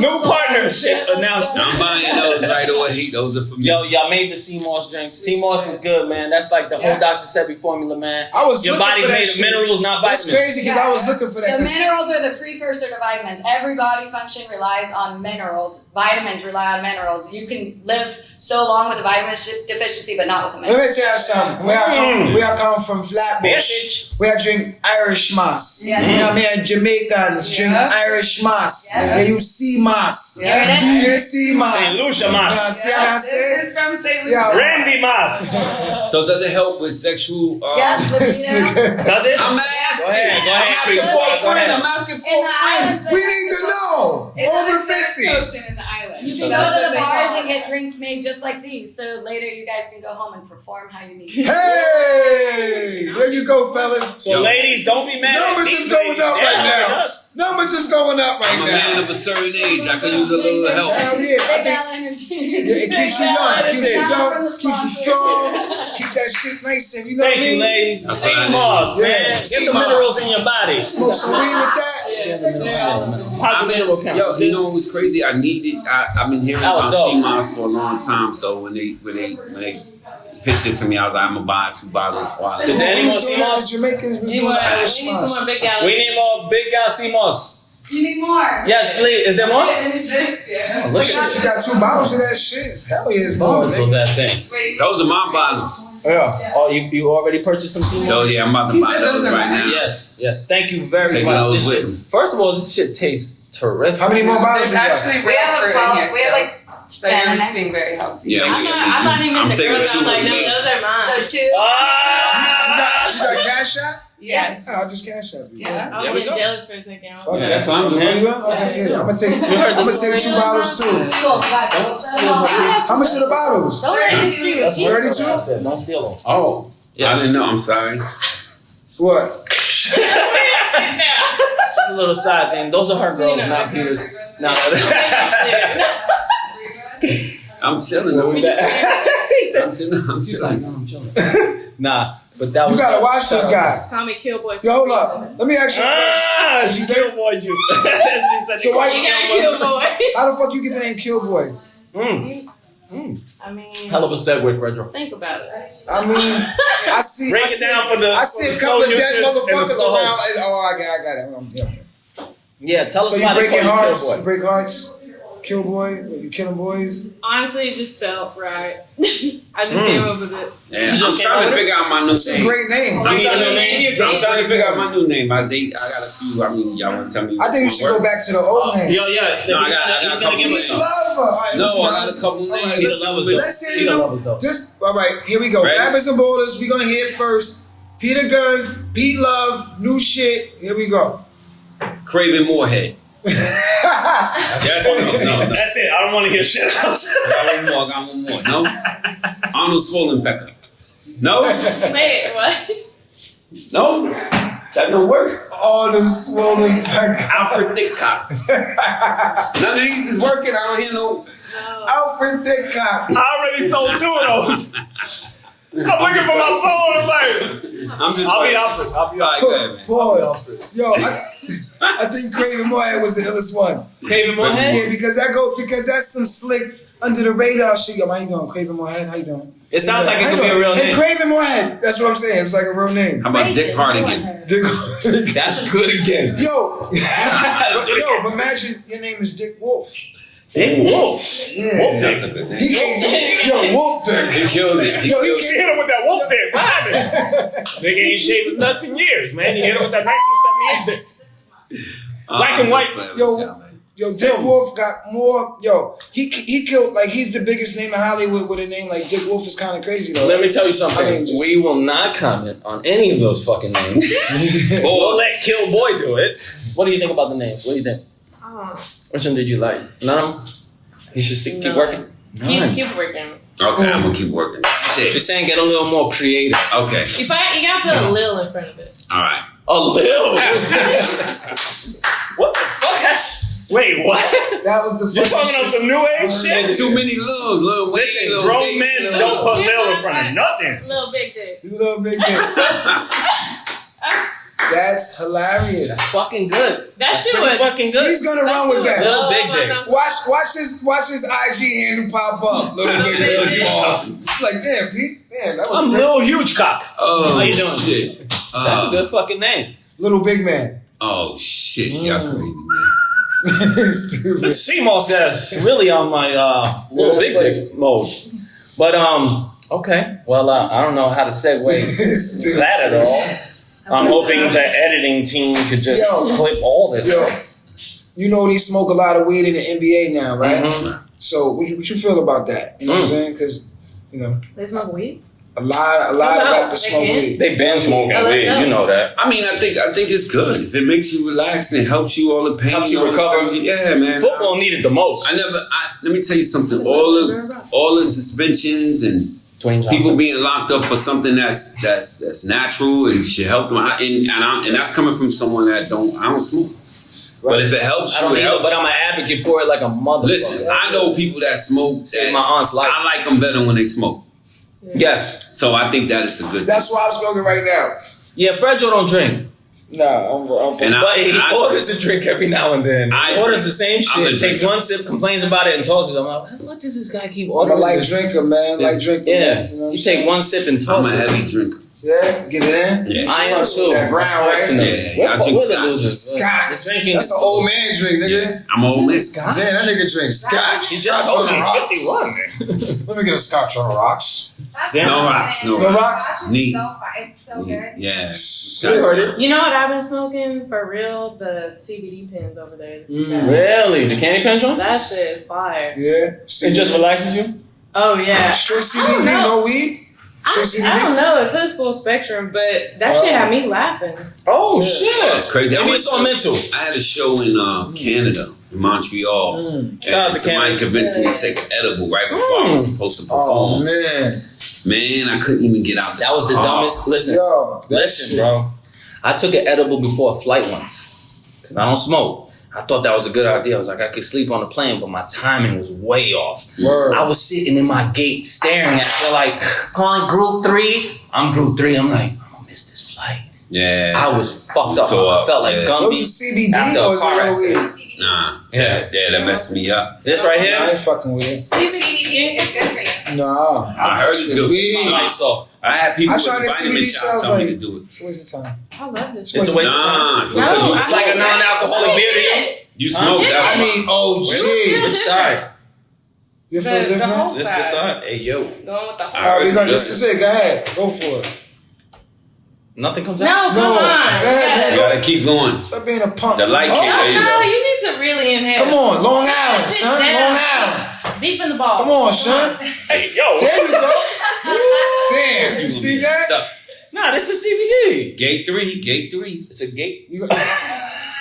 New partnership announcement. I'm buying those right away. Those are for me. Yo, y'all made the CMOS drinks. CMOS is good, man. That's like the whole Dr. Sebi formula, man. Your body's made of minerals, not vitamins. That's crazy because I was looking for that. So minerals are the precursor to vitamins. Every body function relies on minerals. Vitamins rely on minerals. You can live so long with a vitamin deficiency, but not with a mineral. Let me tell you something. Where I come from, Flatbush. We drink Irish moss. Yeah. You know what I mean? Jamaicans drink Irish moss. Yeah. They use sea moss. Yeah. Sea moss. St. Lucia moss. See what I This said? is from St. Lucia. Yeah. Randy moss. So does it help with sexual? Yeah, libido. Does it? I'm asking. Go ahead. I'm asking for In a the friend. islands, We need to know. It's Over a sex 50. potion in the island. you So can go that's to what the they bars call and get it. drinks made just like these. So later you guys can go home and perform how you need to. Hey! There you go, fellas. So ladies, don't be mad. Numbers is going up right now. Numbers is going up right I'm a man now. of a certain age. I can use a little help. Hell yeah. I Big think Gal Energy. it keeps you young. Keeps you young. Keeps you strong. Keep that shit nice and you know what I Thank you, mean? ladies. That's what I CMOS, need. man. Yeah, Get the CMOS. minerals in your body. Smoke some weed with that. How's the mineral count? Yo, you know what was crazy? I needed. I've been hearing That was about dope. CMOS for a long time. So when they pitched it to me, I was like, I'm gonna buy 2 bottles for Is there any more The CMOS? Jamaicans was We doing need Irish some moss. more Big Gal. We need more Big Gal CMOS. You need more. Yes, please. Is there more? This, yeah. Look at She got 2 bottles of that shit. Hell yeah, it's more. So that thing. Wait, Those are my bottles. Yeah. Oh, you already purchased some CMOS? So yeah, I'm about to buy those right now. Yes. Thank you very Taking much. those This with shit- me. First of all, this shit tastes terrific. How many more bottles there's you got? actually We have real fruit in 12. here We have too. like So 10 you're in just there. being very healthy. Yeah, I'm not even I'm the taking girl. 2 I'm like, with no, me. those are mine. So 2. You Ah! got cash out? Yes. I'll just cash out. Yeah. I was There we getting go. jealous for a second. Fuck Yeah, it. that's what I'm Where doing. you at? Okay, yeah, I'm gonna take heard this 2 bottles too. Cool. How much are the bottles? Don't let me see you. That's what 32? I said. Don't steal them. Oh, I didn't know. I'm sorry. What? Just a little side thing. Those are her girls, not Peter's. No. I'm chilling. I'm chilling. Nah, but that was. You gotta watch this guy. Call me KillBoy. Yo, hold up. Let me ask you a question. She KillBoyed you. She said So why You you got KillBoy. How the fuck you get the name KillBoy? I mean, Hell of a segue, Fredro. think about it. I mean, I see. Break I it see, down for the. I for see the a couple of soul dead users and the motherfuckers soul around. hosts. Oh, I got it. Yeah, tell us So you why they breaking call you hearts? KillBoy. You break hearts? KillBoy? You killing boys? Honestly, it just felt right. I just came up with it. Yeah, You I'm just trying came to figure out my new It's a name. great name. I'm trying to figure out my new name. I got a few. I mean, y'all want to tell me? I think you should go back to the old name. Yo, yeah. No, I got He's a gonna couple give Peace us names. Lover. All right, No, listen, I got guys. a couple All right, names. listen, Lovers, though. let's say He the lovers, though. this. All right, here we go. Ready? Rappers and Ballers. We're gonna hear it first. Peter Gunz, Pete Love, new shit. Here we go. Craven Moorhead. That's no. That's it. I don't want to hear shit else. I got one more. No? Arnold Swollenpecker. No? Wait, what? No? That don't work. All the swollen pecker. Alfred Thickcock. None of these is working. I don't hear no. Alfred Thickcock. I already stole 2 of those. I'm looking for my phone. I'm like, I'll be Alfred. All right, go ahead, man. Pause. Yo, I think Craven Moorhead was the illest one. Craven Moorhead? Yeah, because that's some slick under the radar shit. Yo, how you doing? Craven Moorhead, how you doing? It sounds like it could be a real Hey, name. Craven Moorhead. That's what I'm saying. It's like a real name. How about Dick Cardigan? That's good again. Yo, but imagine your name is Dick Wolf. Dick Wolf. Yeah. Wolf That's Dick. a good name. He can't. Yo, Wolf Dick. He killed it. Yo, he You hit him with that Wolf Dick. What happened? Nigga ain't shaved his nuts in years, man. You hit him with that 1978 dick. Black and white. Yo, Dick Wolf got more. Yo, he killed, like, he's the biggest name in Hollywood with a name like Dick Wolf is kind of crazy though. Let me tell you something. I mean, We will not comment on any of those fucking names. We'll let KillBoy do it. What do you think about the names? What do you think? Which one did you like? None of them? You should keep working? Keep working. Okay, I'm gonna keep working. Shit. Just saying, get a little more creative. Okay. You gotta put a lil in front of it. All right. A little? What the fuck? Wait, what? That was the You talking about some new age shit? There's too many Lils. Lil Wayne, Listen, Lil grown Wayne, men Lil- don't put Lil in front of nothing. Little big dick. Little big dick. That's hilarious. Fucking good. That shit pretty was fucking good. He's gonna run with that. Little big dick. Watch his IG handle pop up. Little big dick. Like, damn, Pete. Damn, that was I'm great. Lil Huge Cock. Oh, How you doing? shit. That's a good fucking name. Little big man. Oh, shit. Y'all crazy, man. Stupid. CMOS says really on my little that's big funny. dick mode. But okay. Well, I don't know how to segue Stupid. that at all. I'm hoping the editing team could just clip all this. Yo, you know they smoke a lot of weed in the NBA now, right? Mm-hmm. So what you feel about that? You know what I'm saying? Because, you know, They smoke weed? a lot of rappers They smoke can? weed. They been smoking Oh, weed, that's you know that. I mean, I think it's good. If it makes you relax and it helps you all the pain. Helps you all the recover. stuff, yeah, man. Football needed the most. Let me tell you something. All the suspensions and people being locked up for something that's natural and should help them. And that's coming from someone that I don't smoke. Right. But if it helps you, it helps. But I'm an advocate for it like a motherfucker. Listen, I know people that smoke. Saved my aunt's life. I like them better when they smoke. Yes. So I think that is a good That's why I'm smoking right now. Yeah, Fredro don't drink. Nah, But he orders a drink every now and then. He orders the same shit, takes one sip, complains about it, and tosses it. I'm like, what does this guy keep ordering? I'm a light drinker, man. Light drinker. Yeah. Man. You know You take one sip and toss it. I'm a heavy drinker. Yeah, get it in. Yeah. I am too. That brown, right? Yeah, I drink We're the scotch. losers. Scotch. Drinking. That's an old man drink, nigga. Yeah, I'm old man. Damn, that nigga drinks scotch. He Scotch just told on you the he's rocks. 51, man. Let me get a scotch on the rocks. No rocks. No rocks? Scotch is Neat. so fun. It's so good. Yeah. You heard it. You know what I've been smoking for real? The CBD pens over there. Really? The candy pen joint? That shit is fire. Yeah. It just relaxes you? Oh yeah. Straight CBD, no weed? Straight I CBD? don't know. It says full spectrum, but that shit had me laughing. Oh, shit. That's crazy. Maybe it's all mental. I had a show in Canada, in Montreal. Shout out And to somebody Canada. convinced me to take an edible right before I was supposed to perform. Oh, man. Man, I couldn't even get out. That was the dumbest. Listen, Yo, that listen, shit. bro. I took an edible before a flight once. Because I don't smoke. I thought that was a good idea. I was like, I could sleep on the plane, but my timing was way off. Word. I was sitting in my gate staring at it, like, calling group 3. I'm group 3. I'm like, I'm gonna miss this flight. Yeah. I was fucked up. So, I felt like yeah. Gumby. Those are CBD after a or is car it real accident. weed? Nah. Yeah. That messed me up. This right I here? ain't fucking with it. CBD is good for you. Nah. I heard it's good. Weed. Alright, so I had people I with tried the vitamin CBD shots shots, tell me like- to do it. It's a waste of time. I love this it's shit. a waste of time. Nah, No, because It's like a non-alcoholic beer to you. you smoke. Huh? That's I mean, OG. Which side? You feel The different? whole This side. side. Hey, yo. Going with the whole Alright, we got this is it. Go ahead. Go for it. Nothing comes No, out? come No. on. Go ahead, You man. gotta keep going. Stop being a punk. The light No, kick. There you no, go. you need to really inhale. Come on, Long Island, Sit son. down. Long Island. Deep in the ball. Come on, son. Hey, yo. There you go. Damn. You see that? Stop. Nah, this is CBD. Gate 3. It's a gate. You got,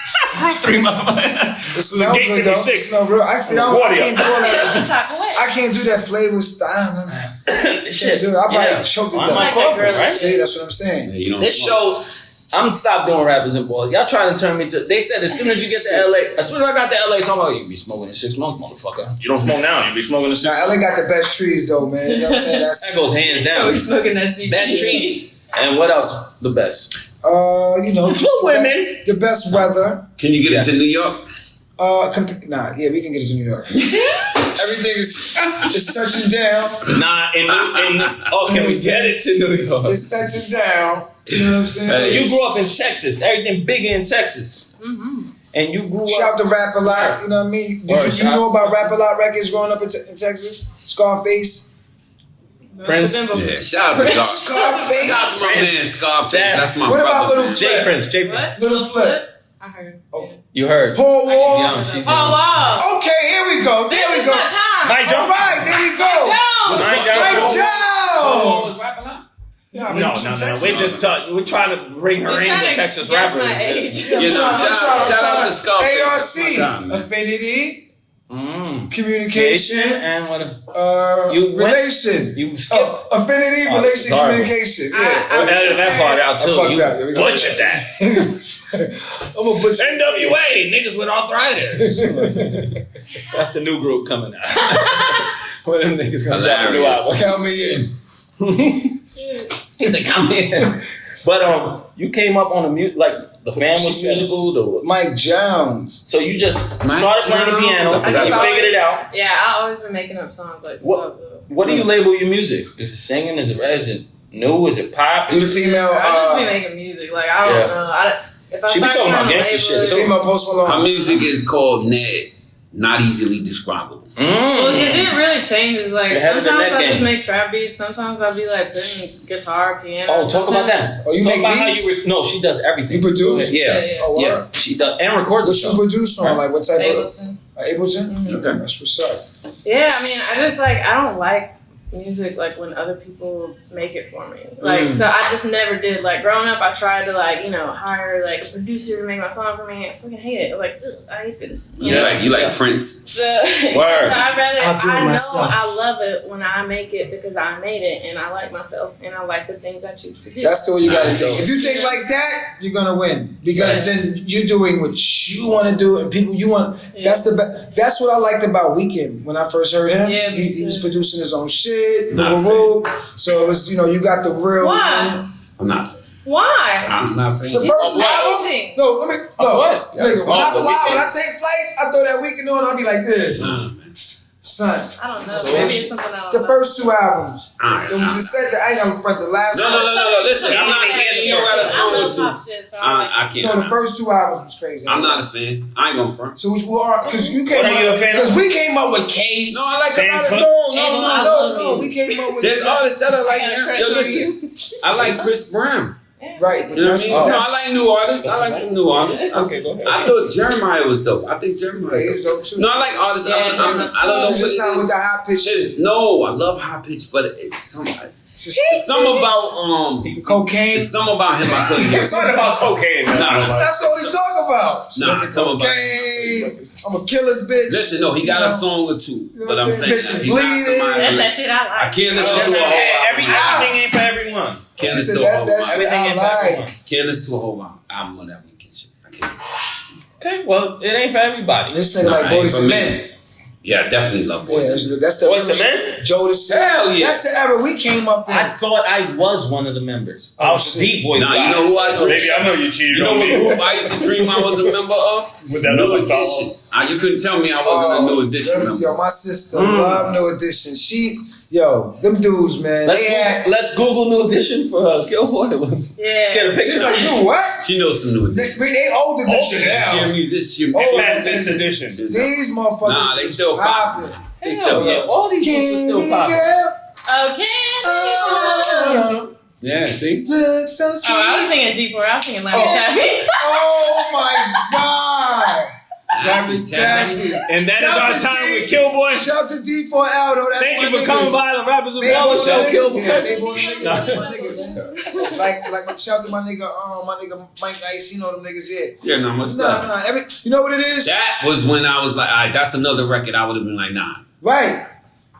Group 3, motherfucker. It smells good though. It smells real. I can't do all that. I can't do that flavor style. Shit, dude. I probably choke it down. Right? See, that's what I'm saying. Yeah, this show, I'm gonna stop doing rappers and boys. Y'all trying to turn me to. They said as soon as you get to LA, as soon as I got to LA, so I'm like, you be smoking in 6 months, motherfucker. You don't smoke now, you be smoking in 6 months. Nah, LA got the best trees though, man. You know what I'm saying? That goes hands down. We smoking that CBD. Best trees. And what else? The best. You know, women. The best weather. Can you get it to New York? We can get it to New York. Everything is touching down. Nah, can we get it to New York? It's touching down. You know what I'm saying? So you grew up in Texas. Everything big in Texas. Mm-hmm. And you grew up. Shout to Rap a Lot. You know what I mean? Did you know about Rap a Lot Records growing up in Texas? Scarface. Prince. Yeah, shout out to Scarface. Shout out to my man Scarface. That's my What brother. about Little Flip? J Prince. Little Flip. I heard. You heard. Paul Wall. Wow. Okay, here we go. There we go. Mike Jones. All right, there we go. Mike Jones. No. We're just talking. We're trying to bring her in with Texas rappers. Shout out to Scarface. ARC. Affinity. Communication and what? Relation. You skipped affinity, relation, communication. I edited that part out too. I fucked that. Butchered that. I'm a butcher. NWA niggas with arthritis. That's the new group coming out. When them niggas gonna drop a new album. Count me in. He said, "Come in." But you came up on the like the fan was musical. Mike Jones. So you just started playing the piano and you figured it out. Yeah, I always been making up songs like. What do you label your music? Is it singing? Is it new? Is it pop? You the female? I just be making music. Like I don't know. If I she be talking about gangster shit. Female Post Malone. Her music is called Ned. Not easily describable. Well, because it really changes. Like sometimes I just make trap beats. Sometimes I'll be like putting guitar, piano. Oh, talk about that. You talk make about beats? how no, she does everything. You produce? Yeah. Oh, she does and records. What you produce on? Like what type Ableton. of? Ableton. Mm-hmm. Okay, that's what's up. Yeah, I mean, I just like I don't like music like when other people make it for me. Like so I just never did. Like growing up I tried to hire like a producer to make my song for me. I fucking hate it. Like I hate this. You know? You like Prince. So I'd rather I love it when I make it because I made it and I like myself and I like the things I choose to do. That's the way you gotta think. If you think like that, you're gonna win. Because then you're doing what you wanna do and people you want that's what I liked about Weeknd when I first heard him. Yeah, he was producing his own shit. Not So it was, you got the real. Why? I'm not a fan. Why? I'm not a fan. It's the first album. No, let me. No, what? Nigga, when I take flights, I throw that Weeknd on. I'll be like this. Son. I don't know. Maybe it's something I don't know. The first 2 albums. I ain't gonna front the last one. No. Listen, I'm not a fan. You write a song or two. I can't. No, the first 2 albums was crazy. I'm not a fan. I ain't gonna front. So which are because you came What are you a fan of? Because we came up with Case. No, I like Sam Cooke. No, we came up with. There's artists that I like. Yo, listen, I like Chris Brown. Right, but You know what I mean? No, I like new artists. I like some new artists. Okay, go ahead. I thought Jeremiah was dope. I think Jeremiah is dope too. No, I like artists. I don't know. It's just not with the high pitch shit. No, I love high pitch, but it's something about cocaine. It's something about him I couldn't get. It's not about cocaine. That's all he talk about. Nah, something about cocaine. I'm a killer's bitch. Listen, no, he got a song or two, but I'm saying bitches he bleeding. That's that shit I like. I can't listen to a whole album. Everything ain't for everyone. Can't listen to a whole album. Everything ain't for everyone. Can't listen to a whole album on that Weeknd shit. I can't. Okay, well, it ain't for everybody. This nigga like Boys and Men. Yeah, I definitely love Boys. Yeah, that's the Boys and Men? Jodeci. Hell yeah. That's the era we came up in. I thought I was one of the members. I was the voice. Nah, you know who I dream? Maybe I know you cheated You know on what me. group I used to dream I was a member of? With that New other Edition. You couldn't tell me I wasn't a New Edition member. Yo, my sister loved New Edition. Them dudes, man. Let's Google New Edition for KillBoy. Yeah. Let's get a picture. She's like, you what? She knows some New Edition. They old edition now. She a musician. Past edition. These motherfuckers. Nah, they still popping. They still, all these dudes are still popping. Okay. Yeah, see? Look so sweet. I was singing D4. I was singing Laffy Taffy. Oh my God. Laffy Taffy. And that is our time with KillBoy. Shout to D4L though. That's Thank you for coming by the Rappers and Ballers Show, KillBoy. like shout out to my nigga Mike Nice, you know them niggas, Yeah, no, what's that? You know what it is? That was when I was like, all right, that's another record. I would have been like, nah. Right.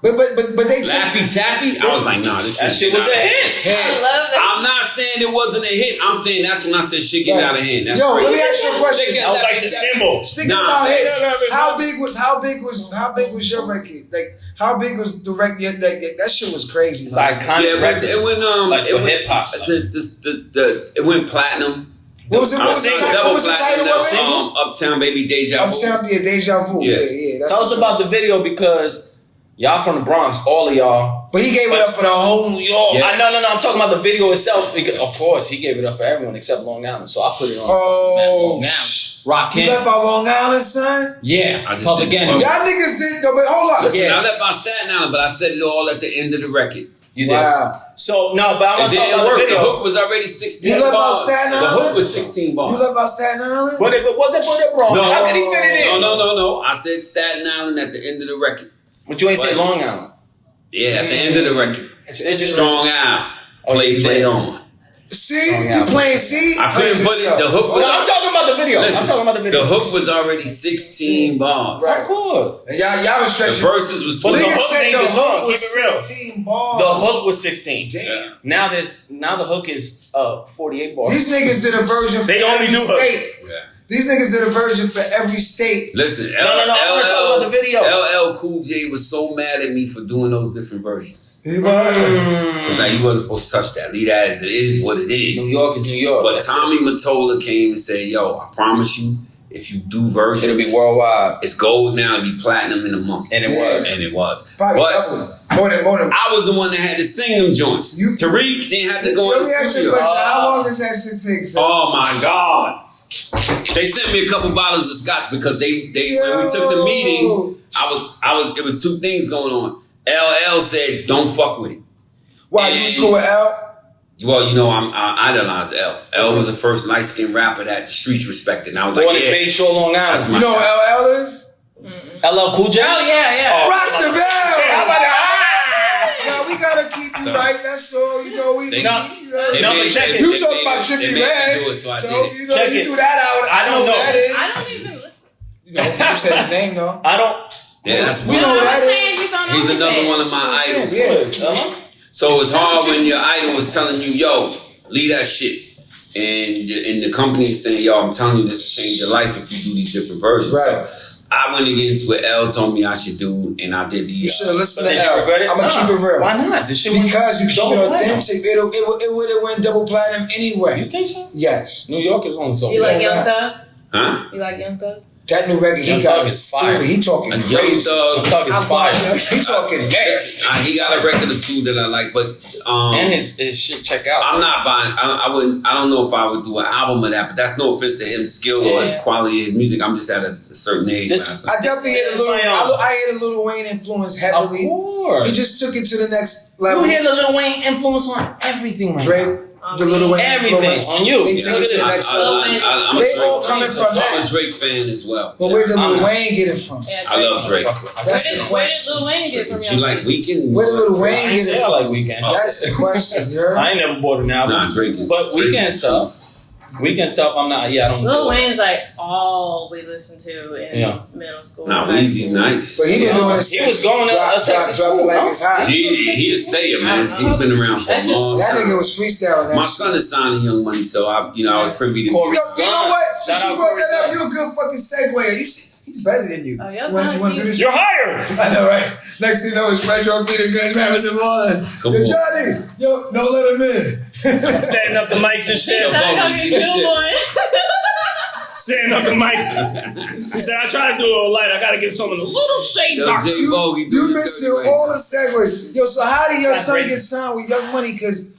But they Laffy Taffy, I was like, nah, that shit was a hit. I love that. I'm not saying it wasn't a hit. I'm saying that's when I said shit get out of hand. That's Yo, crazy. let me ask you a question. That was like the symbol. Speaking about hits, how big was your record? Like, how big was the record? That shit was crazy. It's iconic. Yeah, record. it went like for hip hop. It went platinum. What was the title of it? Uptown Baby Deja Vu. Uptown, yeah, Deja Vu. Yeah. Tell us about the video because y'all from the Bronx, all of y'all. But he gave it up for the whole New York. Yeah. No. I'm talking about the video itself. Because, of course, he gave it up for everyone except Long Island. So I put it on Long Island. Rock You left out Long Island, son? Yeah. I just Public didn't- Enemy. Y'all niggas did, though, but hold up. Listen, I left out Staten Island, but I said it all at the end of the record. You did. Wow. So, no, but I want It to talk didn't about work. the The video. hook was already 16 You left out bars. Staten The Island? hook was 16 bars. You left out Staten Island? But it wasn't for the Bronx. How did he fit it in? No. I said Staten Island at the end of the record. But you ain't say Long Island. Yeah, at the end of the record. Strong Isle. Play on. See? You playing C? I couldn't put it. The hook was. No, I'm talking about the video. The hook was already 16 bars. Right. Of course. And y'all was The stretching. verses was But 20. the Niggas hook said ain't the the song. hook was Keep it real. 16 bars. The hook was 16. Damn. Now the hook is 48 bars. These niggas did a version for They only every do hooks. state. Yeah. These niggas did a version for every state. Listen, No, I want to talk about the video. LL Cool J was so mad at me for doing those different versions. It's like, you wasn't supposed to touch that. Leave that as it is what it is. New York is New York. But Tommy Mottola came and said, yo, I promise you, if you do versions, It'll be worldwide. it's gold now, it'll be platinum in a month. And it was. Probably But double. More than. I was the one that had to sing them joints. Tariq didn't have to go in Let the me ask you a studio. question. How long does that shit take, son? Oh my God. They sent me a couple bottles of scotch because they when we took the meeting, it was two things going on. LL said, don't fuck with it. Why, you was cool with L? Well, you know, I idolized L. L was the first light-skinned rapper that the streets respected. And I was like, Born in Bay Shore, Long Island. You know who LL is? LL Cool J? Oh, yeah. Rock the bell! Yeah. Now we gotta keep you right, that's all. You know, They- you know. check it. You talking about Trippie Red, so I so did it. you know Check you it. do that out. I don't know know. who that is. I don't even listen. You know, you said his name though. I don't. Yeah, that's We one. know who that saying is. he's on He's OnlyFans. another one of my idols. Yeah. So it's hard when your idol was telling you, yo, leave that shit. And the company is saying, yo, I'm telling you, this will change your life if you do these different versions. Right. So I went against what L told me I should do, and I did the. You should have listened to Did you L. regret it? I'm gonna keep it real. Why not? This shit Because you keep it double platinum. authentic. It would have went double platinum anyway. You think so? Yes. New York is on something. You like Yeah. Young Thug? Huh? You like Young Thug? That new record he Young got Thug is is fire. stupid. He talking A Young crazy. I'm Thug. talking fire. He talking next. He got a record or two that I like, but And his shit check out. I'm not buying. I wouldn't. I don't know if I would do an album of that, but that's no offense to his skill or Yeah. quality of his music. I'm just at a certain age. This- man. I definitely This hit is a little. my own. I hit a Lil Wayne influence Of heavily. course. He just took it to the next You level. hear the Lil Wayne influence on everything right Drake, now. the Lil Wayne Everything influence. on you. They took it to the next level. I'm a They Drake all coming fan. from I'm that. a Drake fan as well. But where did I'm Lil not. Wayne get it from? I love Drake. That's Where the did question. Lil Wayne get from But you like Weekend? Where did Lil I Wayne ain't get say it I from? like Weekend. That's the question. You heard? I ain't never bought an album. Nah, Drake is. But Drake Weekend is stuff. Weekend stuff, I'm not. Yeah, I don't. Lil do it. Wayne's like all we listened to in middle school. Nah, high Weezy's school. nice. But he been doing this. He was going to Texas drop it school, like no? it's hot. He a stayer, man. He's been around for a That's just- long That time. nigga was freestyling that My shit. son is signing Young Money, so I was privy to. Corey. Yo, you know what? Since Shout you out brought Corey that up, Gunz. you a good fucking segue. He's better than you. Oh, your When- son when cute. do this- You're hired. I know, right? Next thing you know, it's Fredro Peter Gunz rappers and ballers. Come Yo, on. Johnny, yo, no let him in. Setting up the mics and shit. Son gonna see get this shit. KillBoy. Setting up the mics. He said, I try to do it light. I got to give someone a little shade. Yo, dark. J. Bogey, do You your missing dirty all way. the segues. Yo, so how did your That's son racist. get signed with Young Money? Because,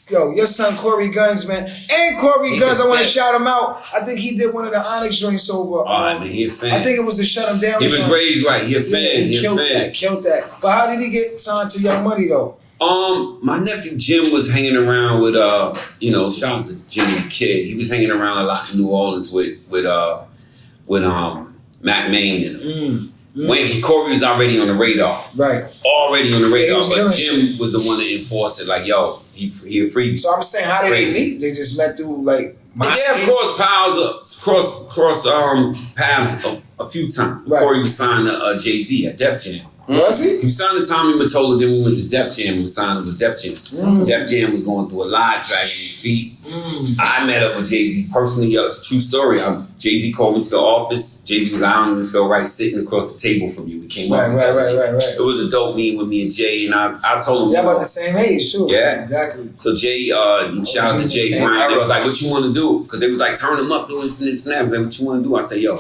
yo, your son Corey Gunz, man. And Corey He Gunz, I can want to spit. shout him out. I think he did one of the Onyx joints over. All right, man, he a fan. I think it was the Shut Him Down He was joint. raised right. He a fan. Yeah, He a killed fan. that, killed that. But how did he get signed to Young Money, though? My nephew Jim was hanging around with shout out to Jimmy the Kid. He was hanging around a lot in New Orleans with Mac Main and him. When Corey was already on the radar. Right. Already on the radar, was but killing Jim was the one that enforced it. Like, yo, he freed me. So I'm saying, how did they meet? They just met through like Yeah, cross paths a few times. Right. Corey was signed to Jay-Z at Def Jam. Was he? He was signed to Tommy Mottola, then we went to Def Jam and was signed with Def Jam. Def Jam was going through a lot, dragging his feet. I met up with Jay-Z personally. It's a true story. Jay-Z called me to the office. Jay-Z was, I don't even feel right sitting across the table from you. We came up. Right. It was a dope meeting with me and Jay, and I told him. Yeah, about the same age, too. Yeah. Exactly. So Jay, shout out to Jay Brown. They was like, what you want to do? Because they was like, turn him up, doing this and this and that. I was like, what you want to do? I said, yo,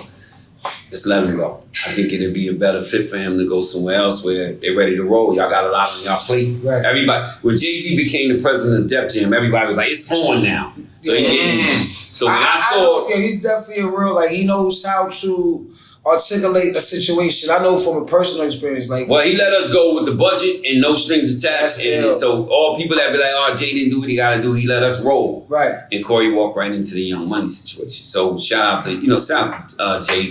just let him go. I think it'd be a better fit for him to go somewhere else where they're ready to roll. Y'all got a lot on y'all plate. Right. Everybody, when Jay-Z became the president of Def Jam, everybody was like, it's on now. So so when I saw, he's definitely a real, like, he knows how to articulate a situation. I know from a personal experience, like, well, he let us go with the budget and no strings attached. And so all people that be like, oh, Jay didn't do what he got to do, he let us roll. Right. And Corey walked right into the Young Money situation. So shout out to,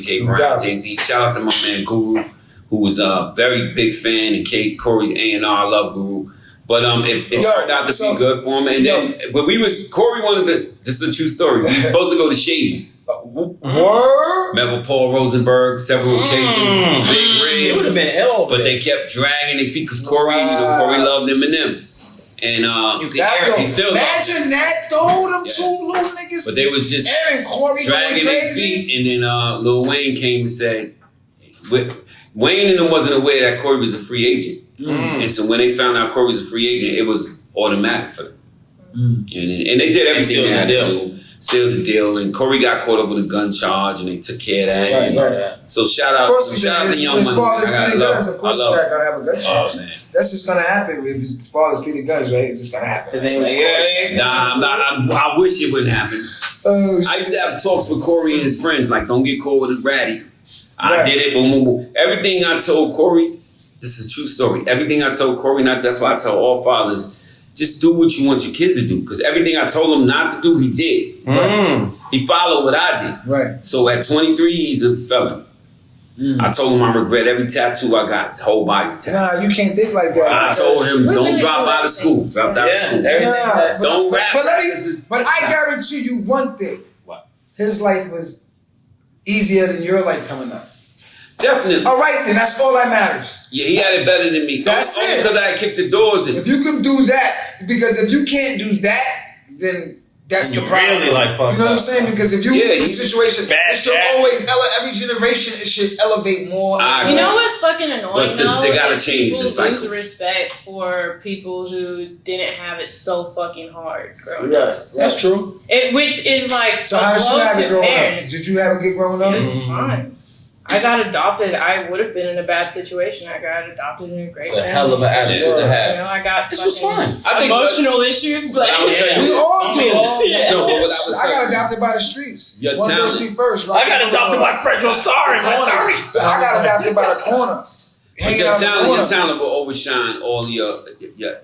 J Brown, Jay-Z. Shout out to my man Guru, who was a very big fan and Corey's A&R Love Guru. But it turned out to be good for him. And then, but Corey wanted to, this is a true story. We were supposed to go to Shady. Word? Met with Paul Rosenberg several occasions. Big Rig. It would have been hell. But they kept dragging their feet because Corey loved Eminem. And he still imagine that though, them two little niggas. But they was just Corey dragging their feet. And then Lil Wayne came and said, Wayne and them wasn't aware that Corey was a free agent. And so when they found out Corey was a free agent, it was automatic for them. And they did everything they had to do. Sealed the deal, and Corey got caught up with a gun charge, and they took care of that. Right. So shout out to Young Money. His father's Peter Gunz. Of course, he's not gonna have a gun charge. Man. That's just gonna happen if his father's Peter Gunz, right? It's just gonna happen. His name is I wish it wouldn't happen. I used to have talks with Corey and his friends, like, don't get caught with a ratty. I did it, boom, boom, boom. Everything I told Corey, this is a true story. Everything I told Corey, that's why I tell all fathers, just do what you want your kids to do. Because everything I told him not to do, he did. He followed what I did. Right. So at 23, he's a felon. I told him I regret every tattoo I got. His whole body's tattooed. Nah, you can't think like that. I told him, don't drop out of school. Dropped out of school. Don't rap. But I guarantee you one thing. What? His life was easier than your life coming up. Definitely. All right, then that's all that matters. Yeah, he had it better than me. That's it. Because I had kicked the doors in. If you can do that, because if you can't do that, then that's the problem. Really like fuck. You know what I'm saying? Because if you in a situation, bad, it should always every generation it should elevate more. You know what's fucking annoying though? They gotta change the cycle. Lose respect for people who didn't have it so fucking hard growing up. That's true. Which is like so. How did you have it growing up? Did you have a good growing up? It was fine. I got adopted. I would have been in a bad situation. I got adopted in a great family. It's a hell of an attitude to have. You know, I got this was fun. I think emotional issues, but we all do. I got adopted by the streets. Your One thirsty first. I got adopted by Fredro Starr in my 30s. I got adopted by the corner. Your talent will overshine all your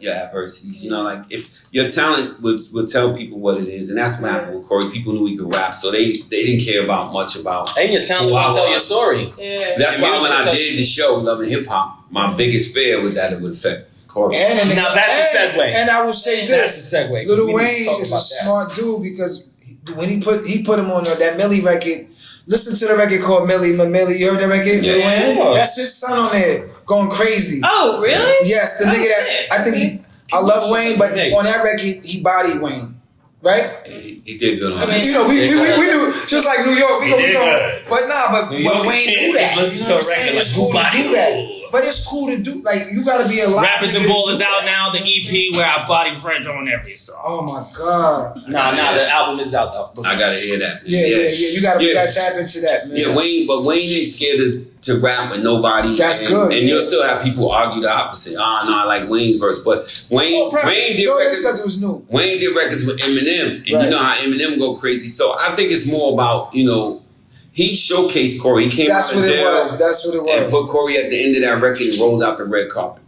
adversities. You know, like if your talent would tell people what it is, and that's what happened with Corey. People knew he could rap, so they didn't care about much about. And your talent will tell your story. Yeah. That's why when I did the show, Loving Hip Hop, my biggest fear was that it would affect Corey. Now that's a segue. And I will say this: that's a segue. Lil Wayne is a smart dude because when he put him on that Millie record. Listen to the record called Millie. Millie, you heard that record? Yeah. Lil Wayne? That's his son on there, going crazy. Oh, really? Yes, the nigga that I think I love Wayne, but on that record he bodied Wayne, right? He did good on I mean, that. you know, we knew just like New York, we know, but Wayne knew that. Listen to a record like cool to do that. But it's cool to do, like, you gotta be alive. Rappers and Bull is out now, the EP where I body Fredro on every song. Oh my God. Nah, the album is out though. I gotta hear that. Yeah. You gotta tap into that, man. Yeah, Wayne ain't scared to rap with nobody. That's good. And you'll still have people argue the opposite. I like Wayne's verse. But Wayne did records because it was new. Wayne did records with Eminem. And you know how Eminem go crazy. So I think it's more about, he showcased Corey. He came out of jail. That's what it was. And put Corey at the end of that record and rolled out the red carpet.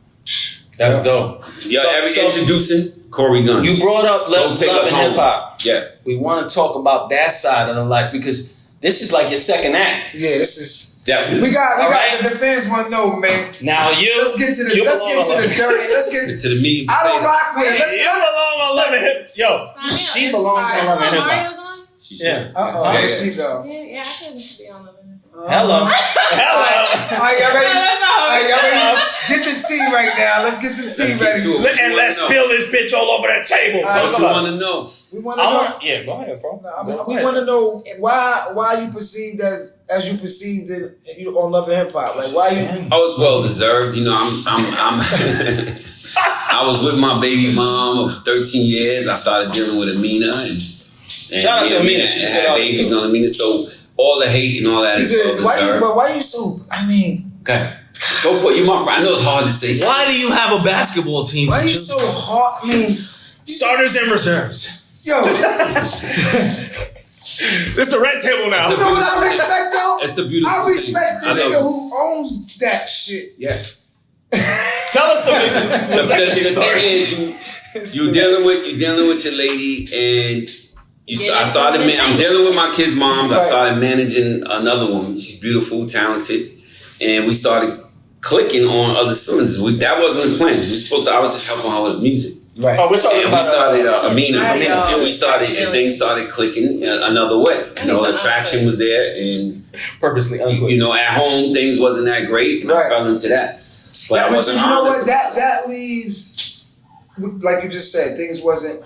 That's dope. Yeah, introducing Corey Gunz. You brought up love and hip hop. Yeah. We want to talk about that side of the life because this is like your second act. Yeah, this is Definitely. We got right. the fans want to know, man. Now Let's get to the dirty. Let's get to the meat. I don't rock with it. You belong on Love and Hip. Yo, she belongs on Love and Hip Hop. Mario's on? Yeah. There she go. Yeah, I couldn't be on Love and Hip Hop. Hello. Are y'all ready? Get the tea right now. Let's get the tea ready. And let's spill this bitch all over that table. What you want to know? We want to know. Yeah, go ahead, bro. We want to know why you perceived as you perceived it on Love and Hip Hop. Like why you? Oh, it's well deserved. You know, I'm I was with my baby mom of 13 years. I started dealing with Amina and shout out to Amina. She had babies on Amina. So all the hate and all that is well deserved. But why you so? I mean, okay. Go for it. You my friend. I know it's hard to say. Why do you have a basketball team? Why are you so hard? I mean, starters and reserves. Yo, it's the red table now. You know what I respect though? It's the beautiful I respect thing. the nigga who owns that shit. Yes. Tell us the thing is, you're dealing with your lady, and I'm dealing with my kid's mom. I started managing another woman. She's beautiful, talented, and we started clicking on other cylinders. That wasn't the plan. I was just helping her with music. Right. Oh, we're talking about. We started Amina, and things started clicking another way. You know, attraction was there, and purposely unclick. You know, at home things wasn't that great, and I fell into that. But I wasn't you know what? That leaves, like you just said, things wasn't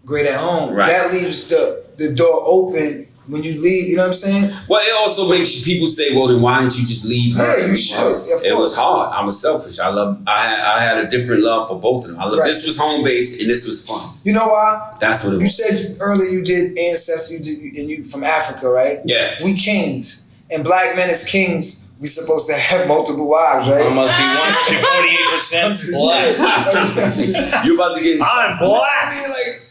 great at home. Right. That leaves the door open when you leave. You know what I'm saying? Well, it also makes people say, "Well, then why didn't you just leave her?" Yeah, you should. It was hard. I was selfish. I had a different love for both of them. This was home based and this was fun. You know why? That's what it was. You said earlier you did ancestry. And you from Africa, right? Yeah. We kings and black men as kings. We supposed to have multiple wives, right? I must be 48% black. You about to get? I'm black.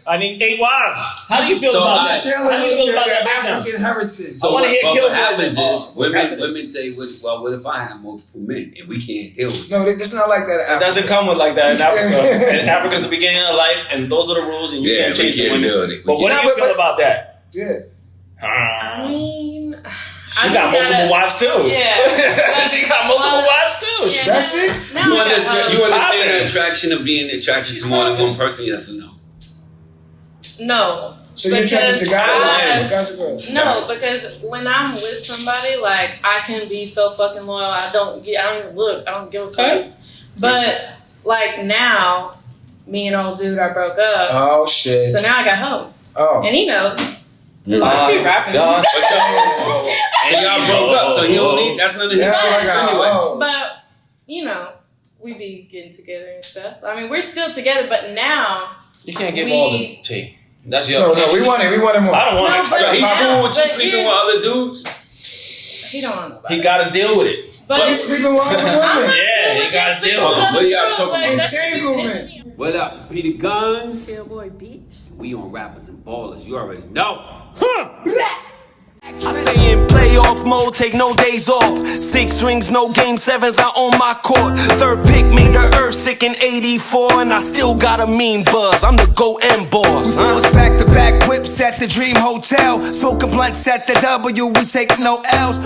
I need 8 wives. How do you feel about that? How do you feel about that African heritage. I want to hear KillBoy. Women say, "Well, what if I have multiple men and we can't deal with it?" No, it's not like that. It doesn't come with like that in Africa. And Africa's the beginning of life, and those are the rules, and you can't change them. But what do you feel about that? Yeah. I mean, she got multiple wives too. Yeah. She got multiple wives too. Yeah, that's it. You understand the attraction of being attracted to more than one person? Yes or no? No. So you're attracted to guys or girls? No, because when I'm with somebody, like I can be so fucking loyal. I don't even look. I don't give a fuck. But like now, me and old dude are broke up. Oh shit. So now I got hoes. Oh. And he knows. I be rapping. So y'all broke up, so he don't need. That's none of his business. But you know, we be getting together and stuff. I mean, we're still together, but now you can't give all the tea. That's your. No, we want it. We want it more. I don't want it. So he's cool with you sleeping with other dudes. He don't want nobody. He got to deal with it. But he's sleeping with other women. Yeah, he got to deal with it. What y'all talking about? Entanglement. What up? It's Peter Gunz. KillBoy Beach. We on Rappers and Ballers. You already know. I stay in playoff mode, take no days off. 6 rings, no game 7s, I own my court. Third pick made the earth sick in 84, and I still got a mean buzz. I'm the GO-M boss. We flows back-to-back whips at the Dream Hotel. Smoking blunts at the W, we take no L's.